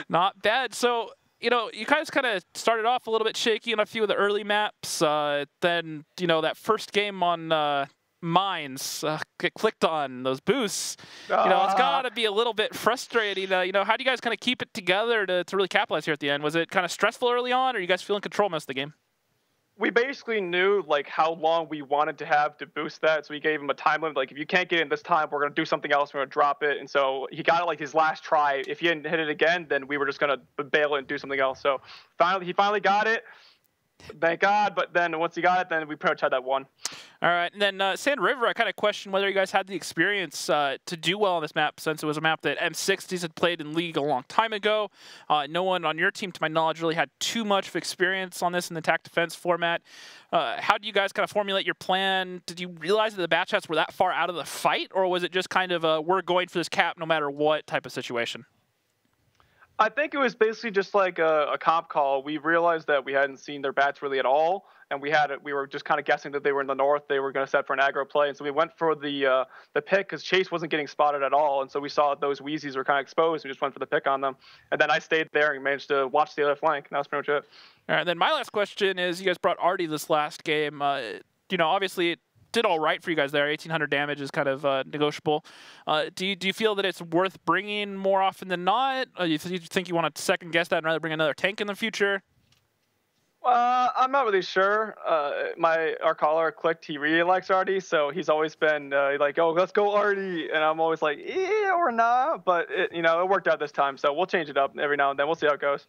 Not bad. So, you guys kind of started off a little bit shaky on a few of the early maps. Then, that first game on Mines get clicked on, those boosts. It's got to be a little bit frustrating. How do you guys kind of keep it together to really capitalize here at the end? Was it kind of stressful early on, or are you guys feeling control most of the game? We basically knew how long we wanted to have to boost that, so we gave him a time limit. Like, if you can't get in this time, we're gonna do something else. We're gonna drop it, and so he got it his last try. If he didn't hit it again, then we were just gonna bail it and do something else. So he finally got it. Thank God. But then once he got it, then we pretty much had that one. All right, and then Sand River, I kind of questioned whether you guys had the experience to do well on this map, since it was a map that M60s had played in League a long time ago. No one on your team, to my knowledge, really had too much of experience on this in the attack defense format. How do you guys kind of formulate your plan? Did you realize that the batch chats were that far out of the fight, or was it just kind of we're going for this cap no matter what type of situation? I think it was basically just like a comp call. We realized that we hadn't seen their bats really at all, and we were just kind of guessing that they were in the north. They were going to set for an aggro play, and so we went for the pick because Chase wasn't getting spotted at all, and so we saw those Wheezies were kind of exposed. We just went for the pick on them, and then I stayed there and managed to watch the other flank. And that was pretty much it. All right, then my last question is: you guys brought Artie this last game. Obviously it did all right for you guys there. 1,800 damage is kind of negotiable. Do you feel that it's worth bringing more often than not? Do you think you want to second guess that and rather bring another tank in the future? I'm not really sure. Our caller clicked. He really likes Artie, so he's always been like, "Oh, let's go Artie," and I'm always like, "Yeah, or not." But it worked out this time, so we'll change it up every now and then. We'll see how it goes.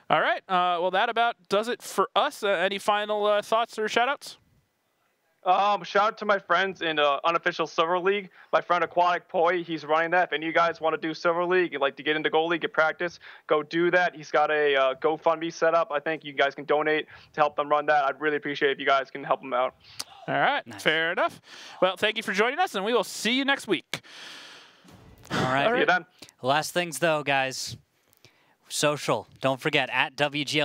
All right. Well, that about does it for us. Any final thoughts or shoutouts? Shout out to my friends in unofficial Silver League. My friend Aquatic Poi, he's running that. If any of you guys want to do Silver League, you'd like to get into Gold League, get practice, go do that. He's got a GoFundMe set up. I think you guys can donate to help them run that. I'd really appreciate it if you guys can help them out. All right, nice. Fair enough. Well, thank you for joining us, and we will see you next week. All right. See you then. Last things, though, guys. Social. Don't forget, at WGLNA.